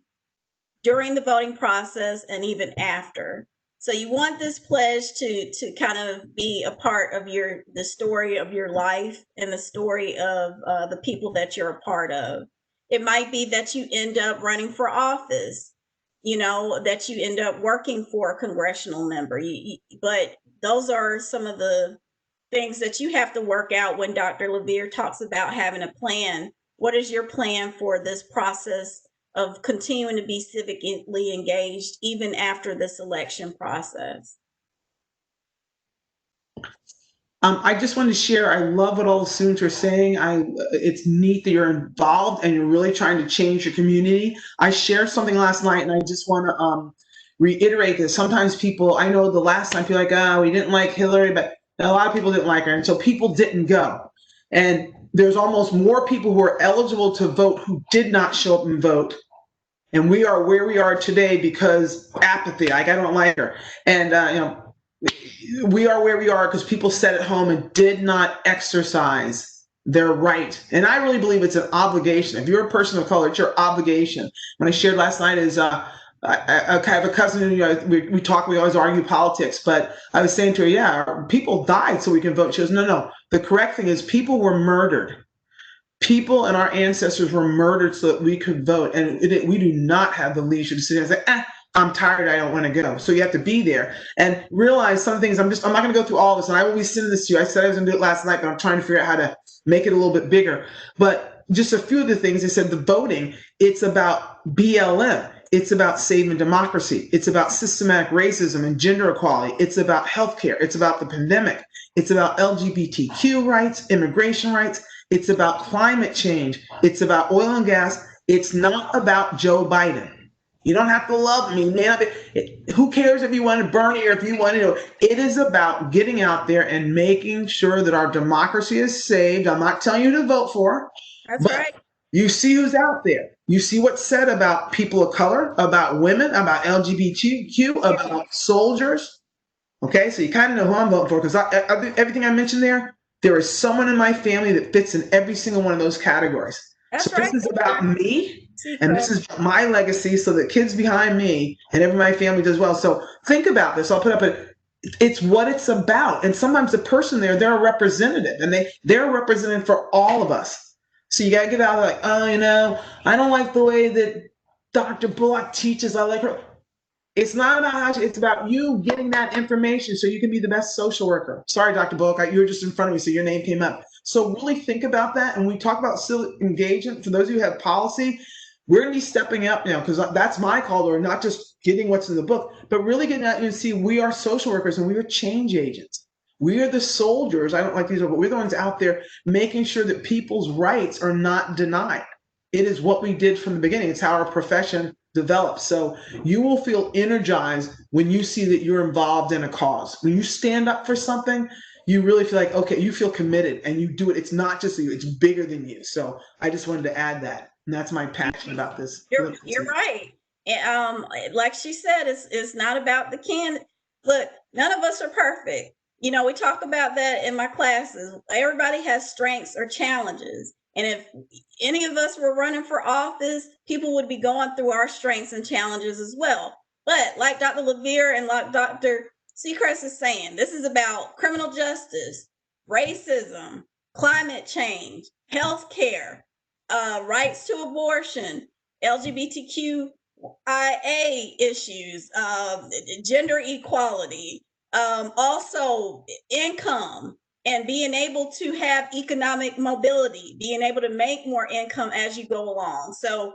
during the voting process, and even after? So you want this pledge to kind of be a part of the story of your life and the story of the people that you're a part of. It might be that you end up running for office, that you end up working for a congressional member. But those are some of the things that you have to work out when Dr. LeVere talks about having a plan. What is your plan for this process of continuing to be civically engaged even after this election process? I just wanted to share, I love what all the students are saying. It's neat that you're involved and you're really trying to change your community. I shared something last night and I just want to reiterate this. Sometimes people, I know the last time people are like, we didn't like Hillary, but a lot of people didn't like her. And so people didn't go. And there's almost more people who are eligible to vote who did not show up and vote. And we are where we are today because apathy, like I don't like her. And, we are where we are because people sat at home and did not exercise their right. And I really believe it's an obligation. If you're a person of color, it's your obligation. When I shared last night is I have a cousin, we talk, we always argue politics, but I was saying to her, yeah, people died so we can vote. She goes, no. The correct thing is people were murdered. People and our ancestors were murdered so that we could vote. And we do not have the leisure to sit there and say, I'm tired, I don't want to go. So you have to be there and realize some things. I'm not going to go through all this, and I will be sending this to you. I said I was going to do it last night, but I'm trying to figure out how to make it a little bit bigger. But just a few of the things. I said the voting, it's about BLM. It's about saving democracy. It's about systematic racism and gender equality. It's about healthcare. It's about the pandemic. It's about LGBTQ rights, immigration rights. It's about climate change. It's about oil and gas. It's not about Joe Biden. You don't have to love me. Who cares if you want to burn it or if you want to? It is about getting out there and making sure that our democracy is saved. I'm not telling you to vote for. That's right. You see who's out there. You see what's said about people of color, about women, about LGBTQ, about soldiers. Okay, so you kind of know who I'm voting for because everything I mentioned there is someone in my family that fits in every single one of those categories. That's so right. This is about me. And this is my legacy so the kids behind me and everybody in my family does well. So think about this. I'll put up it's what it's about. And sometimes the person there, they're a representative and they're representing for all of us. So you got to get out like, I don't like the way that Dr. Bullock teaches. I like her. It's not about how it's about you getting that information so you can be the best social worker. Sorry, Dr. Bullock, you were just in front of me, so your name came up. So really think about that. And we talk about civic engagement. For those of you who have policy, we're going to be stepping up now because that's my call to not just getting what's in the book, but really getting out and see we are social workers and we are change agents. We are the soldiers. I don't like these, but we're the ones out there making sure that people's rights are not denied. It is what we did from the beginning. It's how our profession develops. So you will feel energized when you see that you're involved in a cause. When you stand up for something, you really feel like, okay, you feel committed and you do it. It's not just you, it's bigger than you. So I just wanted to add that. And that's my passion about this. You're right. And like she said, it's not about the can. Look, none of us are perfect. We talk about that in my classes. Everybody has strengths or challenges. And if any of us were running for office, people would be going through our strengths and challenges as well. But like Dr. LeVere and like Dr. Seacrest is saying, this is about criminal justice, racism, climate change, healthcare, rights to abortion, LGBTQIA issues, gender equality, also income, and being able to have economic mobility, being able to make more income as you go along. So,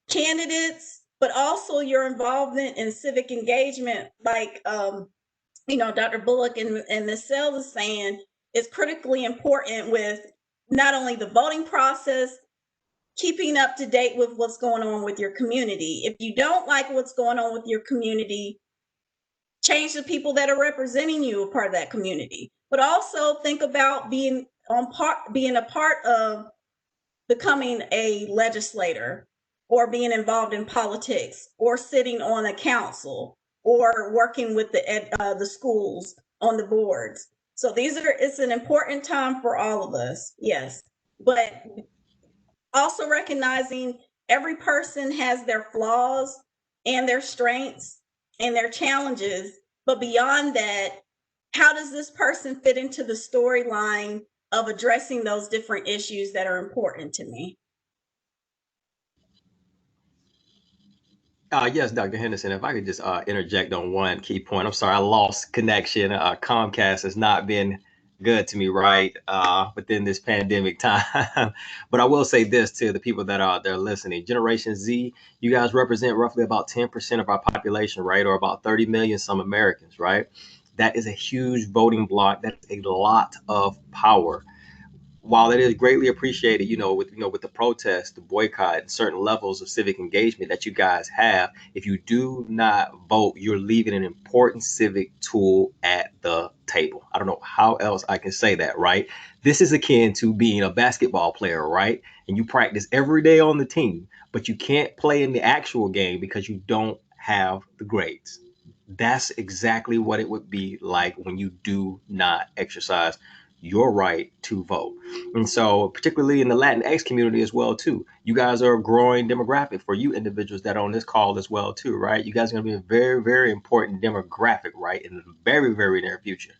candidates, but also your involvement in civic engagement, like, Dr. Bullock and Ms. Sells is saying, is critically important with not only the voting process, keeping up to date with what's going on with your community. If you don't like what's going on with your community, change the people that are representing you a part of that community. But also think about being a part of becoming a legislator, or being involved in politics, or sitting on a council, or working with the schools on the boards. So it's an important time for all of us, yes. But also recognizing every person has their flaws and their strengths and their challenges. But beyond that, how does this person fit into the storyline of addressing those different issues that are important to me? Yes, Dr. Henderson, if I could just interject on one key point. I'm sorry, I lost connection. Comcast has not been good to me, right, within this pandemic time. But I will say this to the people that are out there listening. Generation Z, you guys represent roughly about 10% of our population, right, or about 30 million some Americans, right? That is a huge voting bloc. That's a lot of power. While it is greatly appreciated, with the protest, the boycott, and certain levels of civic engagement that you guys have, if you do not vote, you're leaving an important civic tool at the table. I don't know how else I can say that, right? This is akin to being a basketball player, right? And you practice every day on the team, but you can't play in the actual game because you don't have the grades. That's exactly what it would be like when you do not exercise your right to vote. And so, particularly in the Latinx community as well, too, you guys are a growing demographic for you individuals that are on this call as well, too, right? You guys are going to be a very, very important demographic, right, in the very, very near future.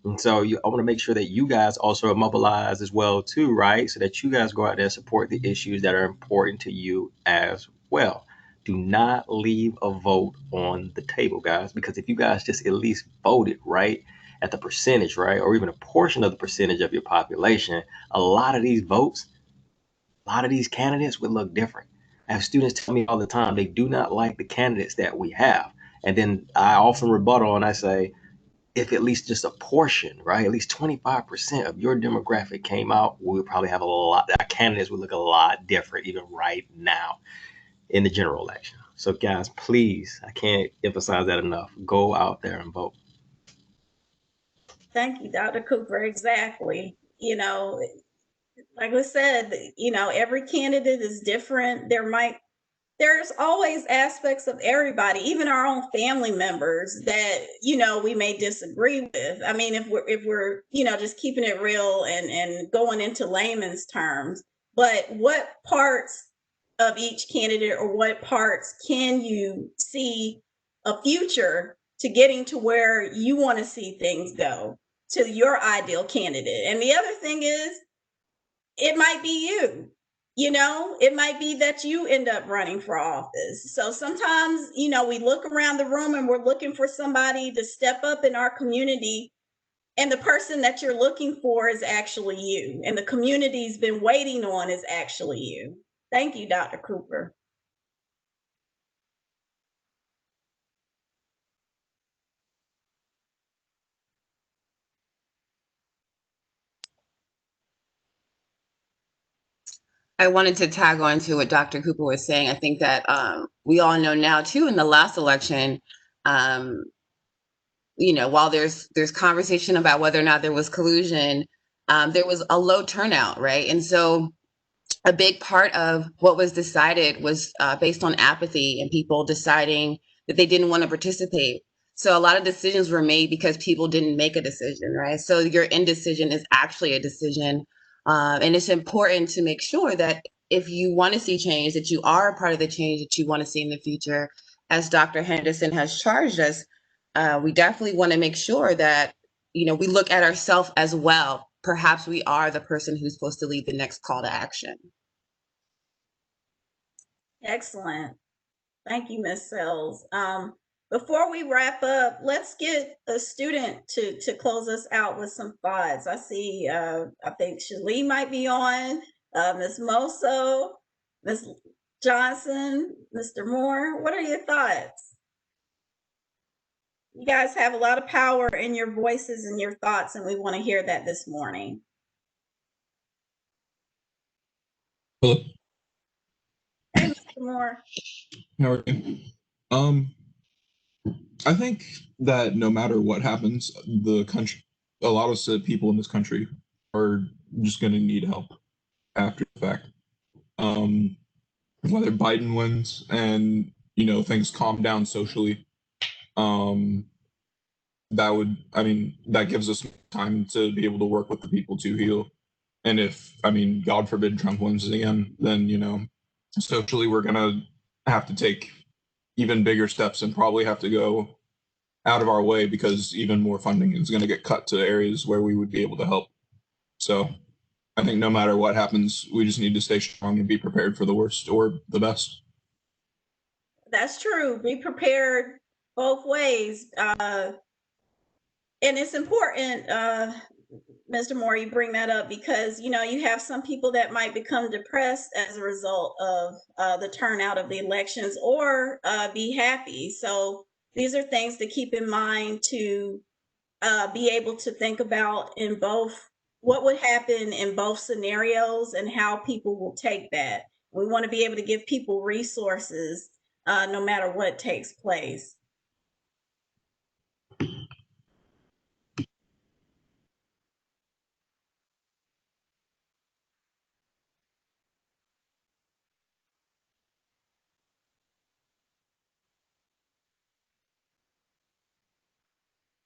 And so I want to make sure that you guys also are mobilized as well, too, right? So that you guys go out there and support the issues that are important to you as well. Do not leave a vote on the table, guys, because if you guys just at least voted, right, at the percentage, right, or even a portion of the percentage of your population, a lot of these votes, a lot of these candidates would look different. I have students tell me all the time they do not like the candidates that we have. And then I often rebuttal and I say, if at least just a portion, right, at least 25% of your demographic came out, we would probably have a lot, our candidates would look a lot different even right now in the general election. So, guys, please, I can't emphasize that enough. Go out there and vote. Thank you, Dr. Cooper. Exactly. Like I said, every candidate is different. There's always aspects of everybody, even our own family members that, we may disagree with. I mean, if we're, just keeping it real and going into layman's terms, but what parts of each candidate or what parts can you see a future to getting to where you want to see things go to your ideal candidate? And the other thing is, it might be you. It might be that you end up running for office. So sometimes, we look around the room and we're looking for somebody to step up in our community, and the person that you're looking for is actually you, and the community's been waiting on is actually you. Thank you, Dr. Cooper. I wanted to tag on to what Dr. Cooper was saying. I think that we all know now too, in the last election, um, while there's conversation about whether or not there was collusion, there was a low turnout, right? And so a big part of what was decided was based on apathy and people deciding that they didn't want to participate. So a lot of decisions were made because people didn't make a decision, right? So your indecision is actually a decision. And it's important to make sure that if you want to see change, that you are a part of the change that you want to see in the future. As Dr. Henderson has charged us, we definitely want to make sure that, we look at ourselves as well. Perhaps we are the person who's supposed to lead the next call to action. Excellent. Thank you, Ms. Sells. Before we wrap up, let's get a student to close us out with some thoughts. I see, I think Shalee might be on, Ms. Moso, Ms. Johnson, Mr. Moore. What are your thoughts? You guys have a lot of power in your voices and your thoughts, and we want to hear that this morning. Hello. Hey, Mr. Moore. How are you? I think that no matter what happens, the country, a lot of people in this country are just going to need help after the fact. Whether Biden wins and things calm down socially, um, that gives us time to be able to work with the people to heal. And if, God forbid Trump wins again, then, socially we're going to have to take even bigger steps and probably have to go out of our way because even more funding is going to get cut to areas where we would be able to help. So I think no matter what happens, we just need to stay strong and be prepared for the worst or the best. That's true. Be prepared both ways. And it's important, Mr. Moore, you bring that up because, you have some people that might become depressed as a result of the turnout of the elections or be happy. So these are things to keep in mind to be able to think about in both what would happen in both scenarios and how people will take that. We want to be able to give people resources no matter what takes place.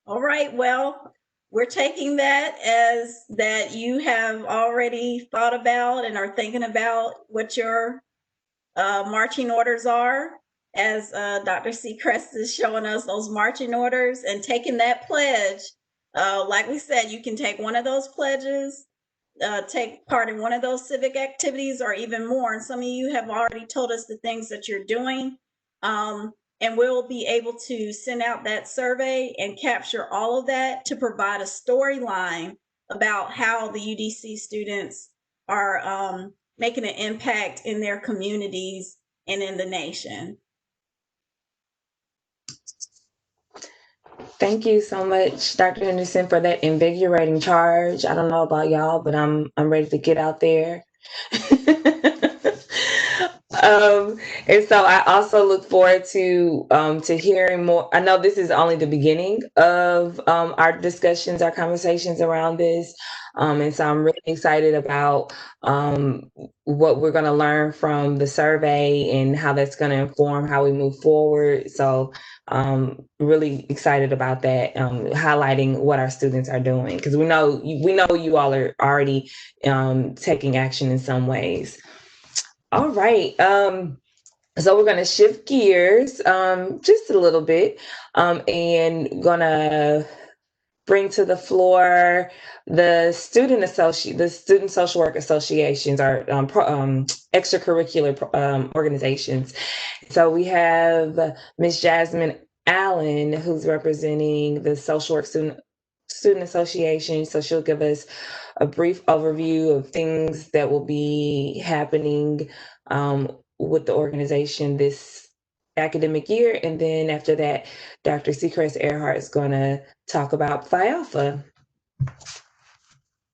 All right, well, we're taking that as that you have already thought about and are thinking about what your marching orders are, as Dr. Seacrest is showing us those marching orders and taking that pledge. Like we said, you can take one of those pledges, take part in one of those civic activities or even more. And some of you have already told us the things that you're doing. And we'll be able to send out that survey and capture all of that to provide a storyline about how the UDC students are making an impact in their communities and in the nation. Thank you so much, Dr. Henderson, for that invigorating charge. I don't know about y'all, but I'm ready to get out there. And so I also look forward to hearing more. I know this is only the beginning of our discussions, our conversations around this. And so I'm really excited about what we're going to learn from the survey and how that's going to inform how we move forward. So really excited about that, highlighting what our students are doing, because we know you all are already taking action in some ways. All right. So we're going to shift gears just a little bit and going to bring to the floor the student social work associations, our extracurricular organizations. So we have Ms. Jasmine Allen, who's representing the Social Work Student Association. So she'll give us a brief overview of things that will be happening with the organization this academic year. And then after that, Dr. Seacrest Earhart is going to talk about Phi Alpha.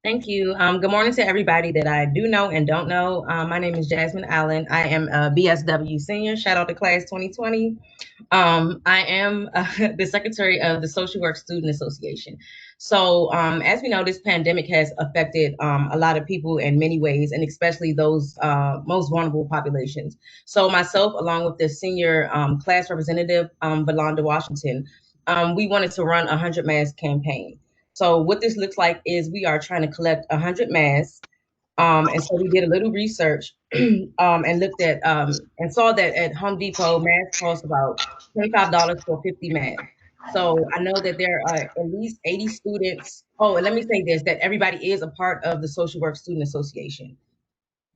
Thank you. Good morning to everybody that I do know and don't know. My name is Jasmine Allen. I am a BSW senior. Shout out to class 2020. I am the secretary of the Social Work Student Association. So as we know, this pandemic has affected a lot of people in many ways, and especially those most vulnerable populations. So myself, along with the senior class representative, Valonda Washington, we wanted to run a 100 mask campaign. So what this looks like is we are trying to collect 100 masks. And so we did a little research and looked at and saw that at Home Depot, masks cost about $25 for 50 masks. So I know that there are at least 80 students. Oh, and let me say this, that everybody is a part of the Social Work Student Association.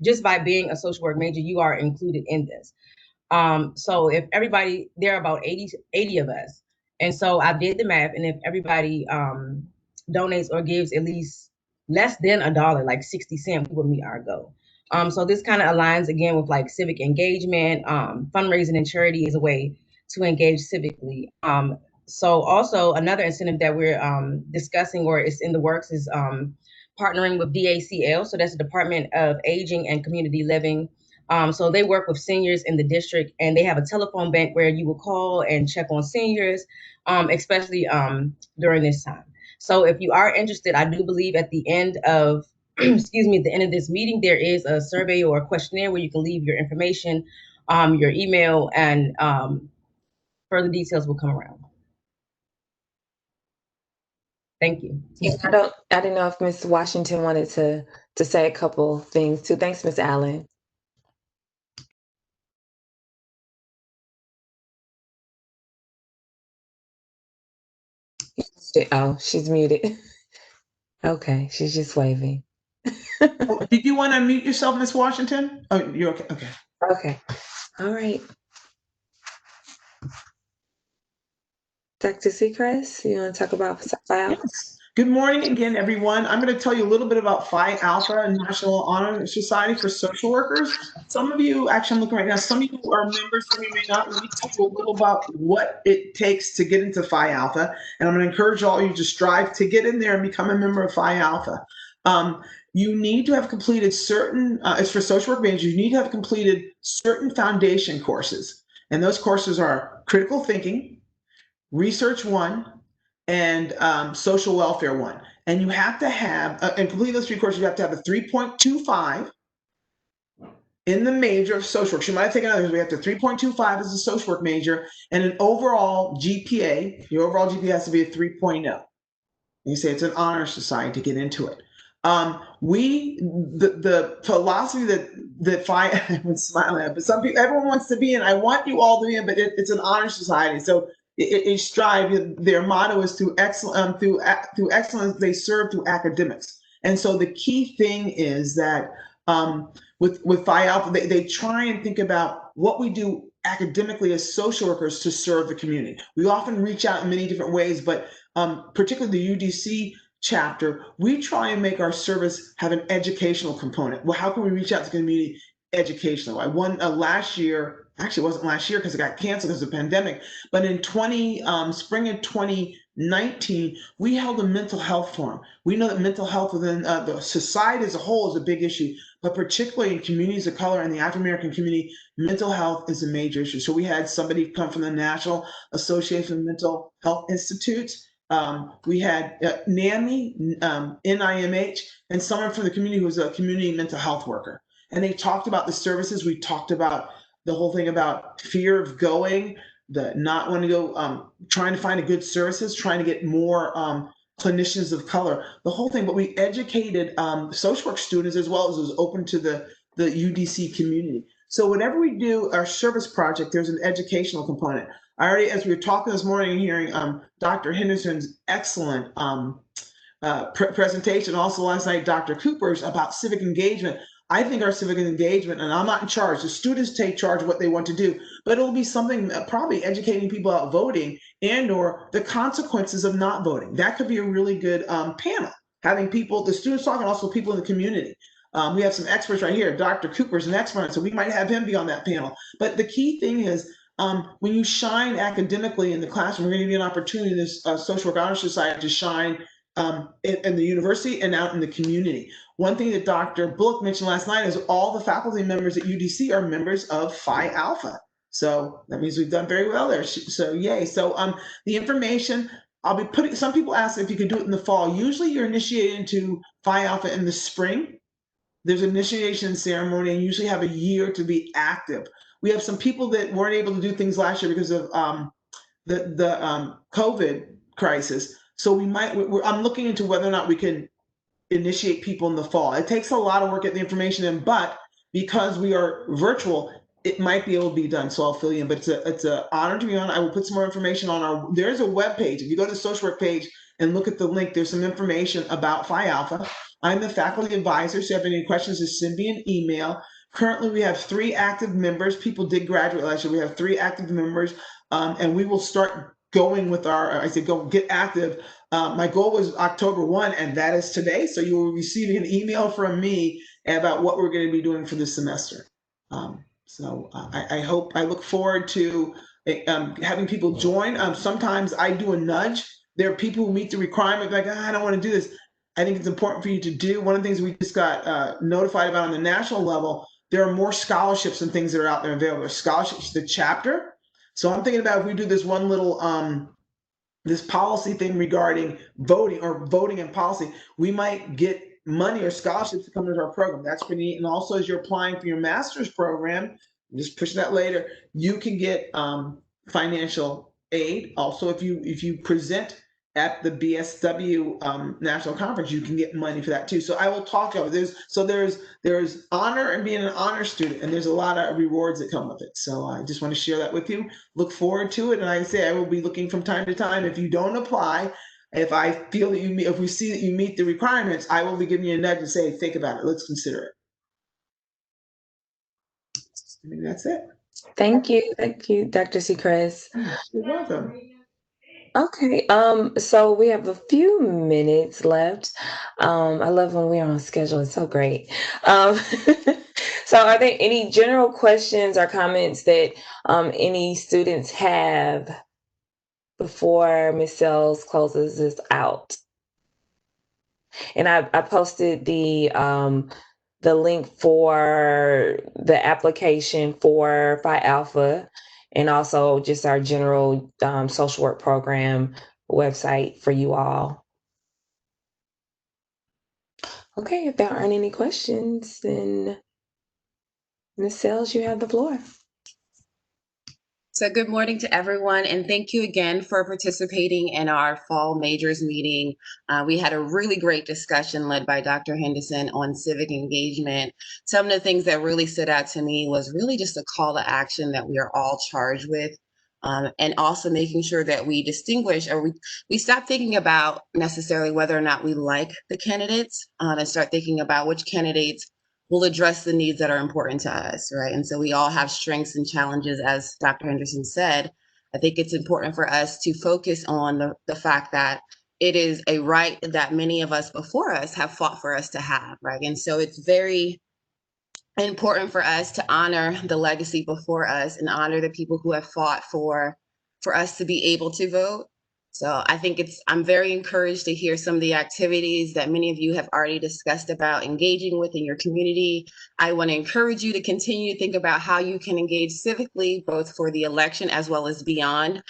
Just by being a social work major, you are included in this. So if everybody, there are about 80 of us. And so I did the math, and if everybody donates or gives at least less than $1, like 60 cents, we will meet our goal. So this kind of aligns again with like civic engagement. Fundraising and charity is a way to engage civically. So also another incentive that we're discussing or is in the works is partnering with DACL. So that's the Department of Aging and Community Living. So they work with seniors in the district, and they have a telephone bank where you will call and check on seniors, especially during this time. So if you are interested, I do believe at the end of, excuse me, at the end of this meeting, there is a survey or a questionnaire where you can leave your information, your email, and further details will come around. Thank you. Yeah, I didn't know if Miss Washington wanted to say a couple things too. Thanks, Miss Allen. Oh, she's muted. Okay, she's just waving. Oh, did you want to mute yourself, Miss Washington? Oh, you're okay. Okay. Okay. All right. Dr. Seacrest, you want to talk about Phi Alpha? Yes. Good morning again, everyone. I'm going to tell you a little bit about Phi Alpha, National Honor Society for Social Workers. Some of you, actually, I'm looking right now, some of you are members, some of you may not. Let me tell you a little about what it takes to get into Phi Alpha. And I'm going to encourage all of you to strive to get in there and become a member of Phi Alpha. You need to have completed certain, it's for social work managers, you need to have completed certain foundation courses. And those courses are critical thinking, research one, and social welfare one. And you have to have, and complete those three courses, you have to have a 3.25 in the major of social work. You might have taken others. We have to 3.25 as a social work major, and an overall GPA. Your overall GPA has to be a 3.0. You say it's an honor society to get into it. The philosophy that Phi, I'm smiling at, but some people, everyone wants to be in. I want you all to be in, but it's an honor society. So it strive. Their motto is through excellence. Through excellence, they serve through academics. And so the key thing is that with Phi Alpha, they try and think about what we do academically as social workers to serve the community. We often reach out in many different ways, but particularly the UDC chapter, we try and make our service have an educational component. Well, how can we reach out to the community educationally? I won last year. Actually, it wasn't last year because it got canceled because of the pandemic. But in spring of 2019, we held a mental health forum. We know that mental health within the society as a whole is a big issue, but particularly in communities of color and the African American community, mental health is a major issue. So we had somebody come from the National Association of Mental Health Institutes. We had NAMI, NIMH, and someone from the community who was a community mental health worker. And they talked about the services. We talked about the whole thing about fear of going, the not wanting to go, trying to find a good services, trying to get more clinicians of color, the whole thing. But we educated social work students as well as it was open to the UDC community. So whenever we do our service project, there's an educational component. I already, as we were talking this morning, hearing Dr. Henderson's excellent presentation, also last night, Dr. Cooper's about civic engagement. I think our civic engagement, and I'm not in charge, the students take charge of what they want to do, but it'll be something probably educating people about voting and or the consequences of not voting. That could be a really good panel, having people, the students talking, also people in the community. We have some experts right here. Dr. Cooper's an expert, so we might have him be on that panel. But the key thing is, when you shine academically in the classroom, we're going to give you an opportunity in this Social Work Honor Society to shine in the university and out in the community. One thing that Dr. Bullock mentioned last night is all the faculty members at UDC are members of Phi Alpha. So that means we've done very well there. So yay. So the information, I'll be putting, some people ask if you could do it in the fall. Usually you're initiated into Phi Alpha in the spring. There's an initiation ceremony and usually have a year to be active. We have some people that weren't able to do things last year because of the COVID crisis. So I'm looking into whether or not we can initiate people in the fall. It takes a lot of work at the information in, but because we are virtual, it might be able to be done. So I'll fill you in, but it's an honor to be on. I will put some more information on there's a web page. If you go to the social work page and look at the link, there's some information about Phi Alpha. I'm the faculty advisor. So if you have any questions, just send me an email. Currently, we have 3 active members. People did graduate last year. We have 3 active members, and we will start going with I said, go get active. My goal was October 1, and that is today. So you will be receiving an email from me about what we're going to be doing for this semester. I look forward to having people join. Sometimes I do a nudge. There are people who meet the requirement, like, I don't want to do this. I think it's important for you to do. One of the things we just got notified about on the national level, there are more scholarships and things that are out there available. There's scholarships to the chapter. So I'm thinking about if we do this one little this policy thing regarding voting or voting and policy, we might get money or scholarships to come into our program. That's pretty neat. And also, as you're applying for your master's program, just pushing that later, you can get financial aid. Also, if you present at the BSW National Conference, you can get money for that too. So I will talk about it. There's honor and being an honor student, and there's a lot of rewards that come with it. So I just want to share that with you. Look forward to it, and like I say, I will be looking from time to time. If you don't apply, if I feel that if we see that you meet the requirements, I will be giving you a nudge and say, think about it. Let's consider it. I mean, that's it. Thank you, Dr. Seacrest. You're welcome. Okay, so we have a few minutes left. I love when we're on schedule, it's so great. So are there any general questions or comments that any students have before Ms. Sells closes this out? And I posted the link for the application for Phi Alpha, and also just our general social work program website for you all. Okay, if there aren't any questions, then Ms. Sells, you have the floor. So good morning to everyone, and thank you again for participating in our fall majors meeting. We had a really great discussion led by Dr. Henderson on civic engagement. Some of the things that really stood out to me was really just a call to action that we are all charged with, and also making sure that we distinguish, or we stop thinking about necessarily whether or not we like the candidates, and start thinking about which candidates will address the needs that are important to us, right? And so we all have strengths and challenges, as Dr. Henderson said. I think it's important for us to focus on the fact that it is a right that many of us before us have fought for us to have, right? And so it's very important for us to honor the legacy before us and honor the people who have fought for us to be able to vote. So I think I'm very encouraged to hear some of the activities that many of you have already discussed about engaging with in your community. I want to encourage you to continue to think about how you can engage civically, both for the election as well as beyond.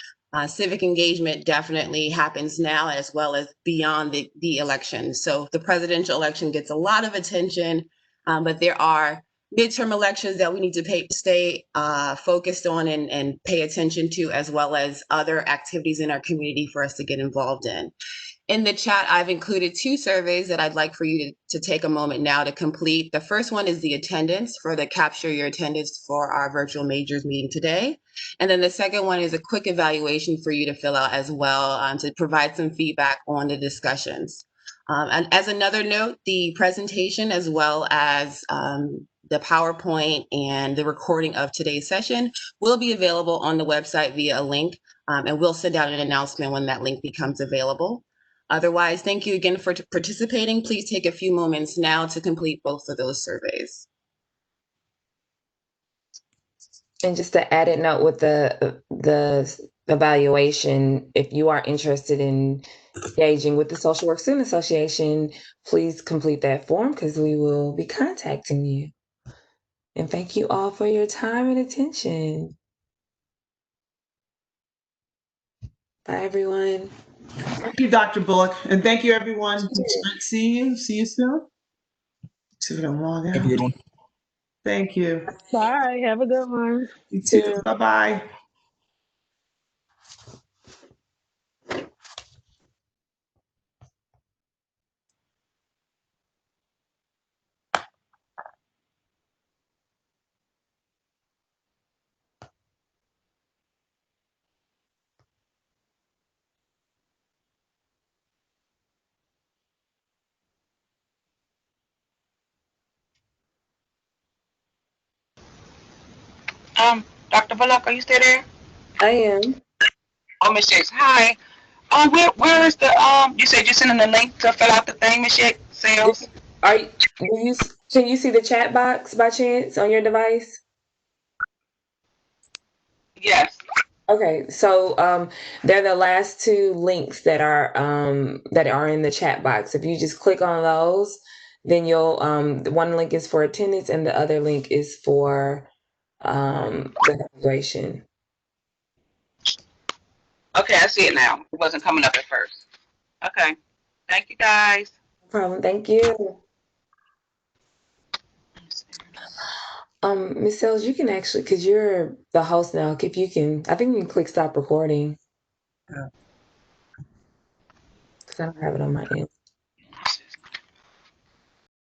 Civic engagement definitely happens now as well as beyond the election. So the presidential election gets a lot of attention, but there are midterm elections that we need to stay focused on and pay attention to, as well as other activities in our community for us to get involved in. In the chat, I've included 2 surveys that I'd like for you to take a moment now to complete. The first one is the attendance for the capture your attendance for our virtual majors meeting today. And then the second one is a quick evaluation for you to fill out as well, to provide some feedback on the discussions. And as another note, the presentation as well as the PowerPoint and the recording of today's session will be available on the website via a link, and we'll send out an announcement when that link becomes available. Otherwise, thank you again for participating. Please take a few moments now to complete both of those surveys. And just to add a note with the evaluation, if you are interested in engaging with the Social Work Student Association, please complete that form because we will be contacting you. And thank you all for your time and attention. Bye, everyone. Thank you, Dr. Bullock. And thank you, everyone. It's great seeing you. See you soon. See if I can log out. Have a good one. Thank you. Bye. Have a good one. You too. Bye-bye. Dr. Bullock, are you still there? I am. Oh, Miss Jakes, hi. Where is the you said you're sending the link to fill out the thing, Miss Jakes? Sales? Can you see the chat box by chance on your device? Yes. Okay, so they're the last 2 links that are in the chat box. If you just click on those, then you'll one link is for attendance and the other link is for the evaluation. Okay, I see it now. It wasn't coming up at first. Okay. Thank you, guys. No problem. Thank you. Ms. Sells, you can actually, because you're the host now, if you can, I think you can click stop recording. because I don't have it on my end.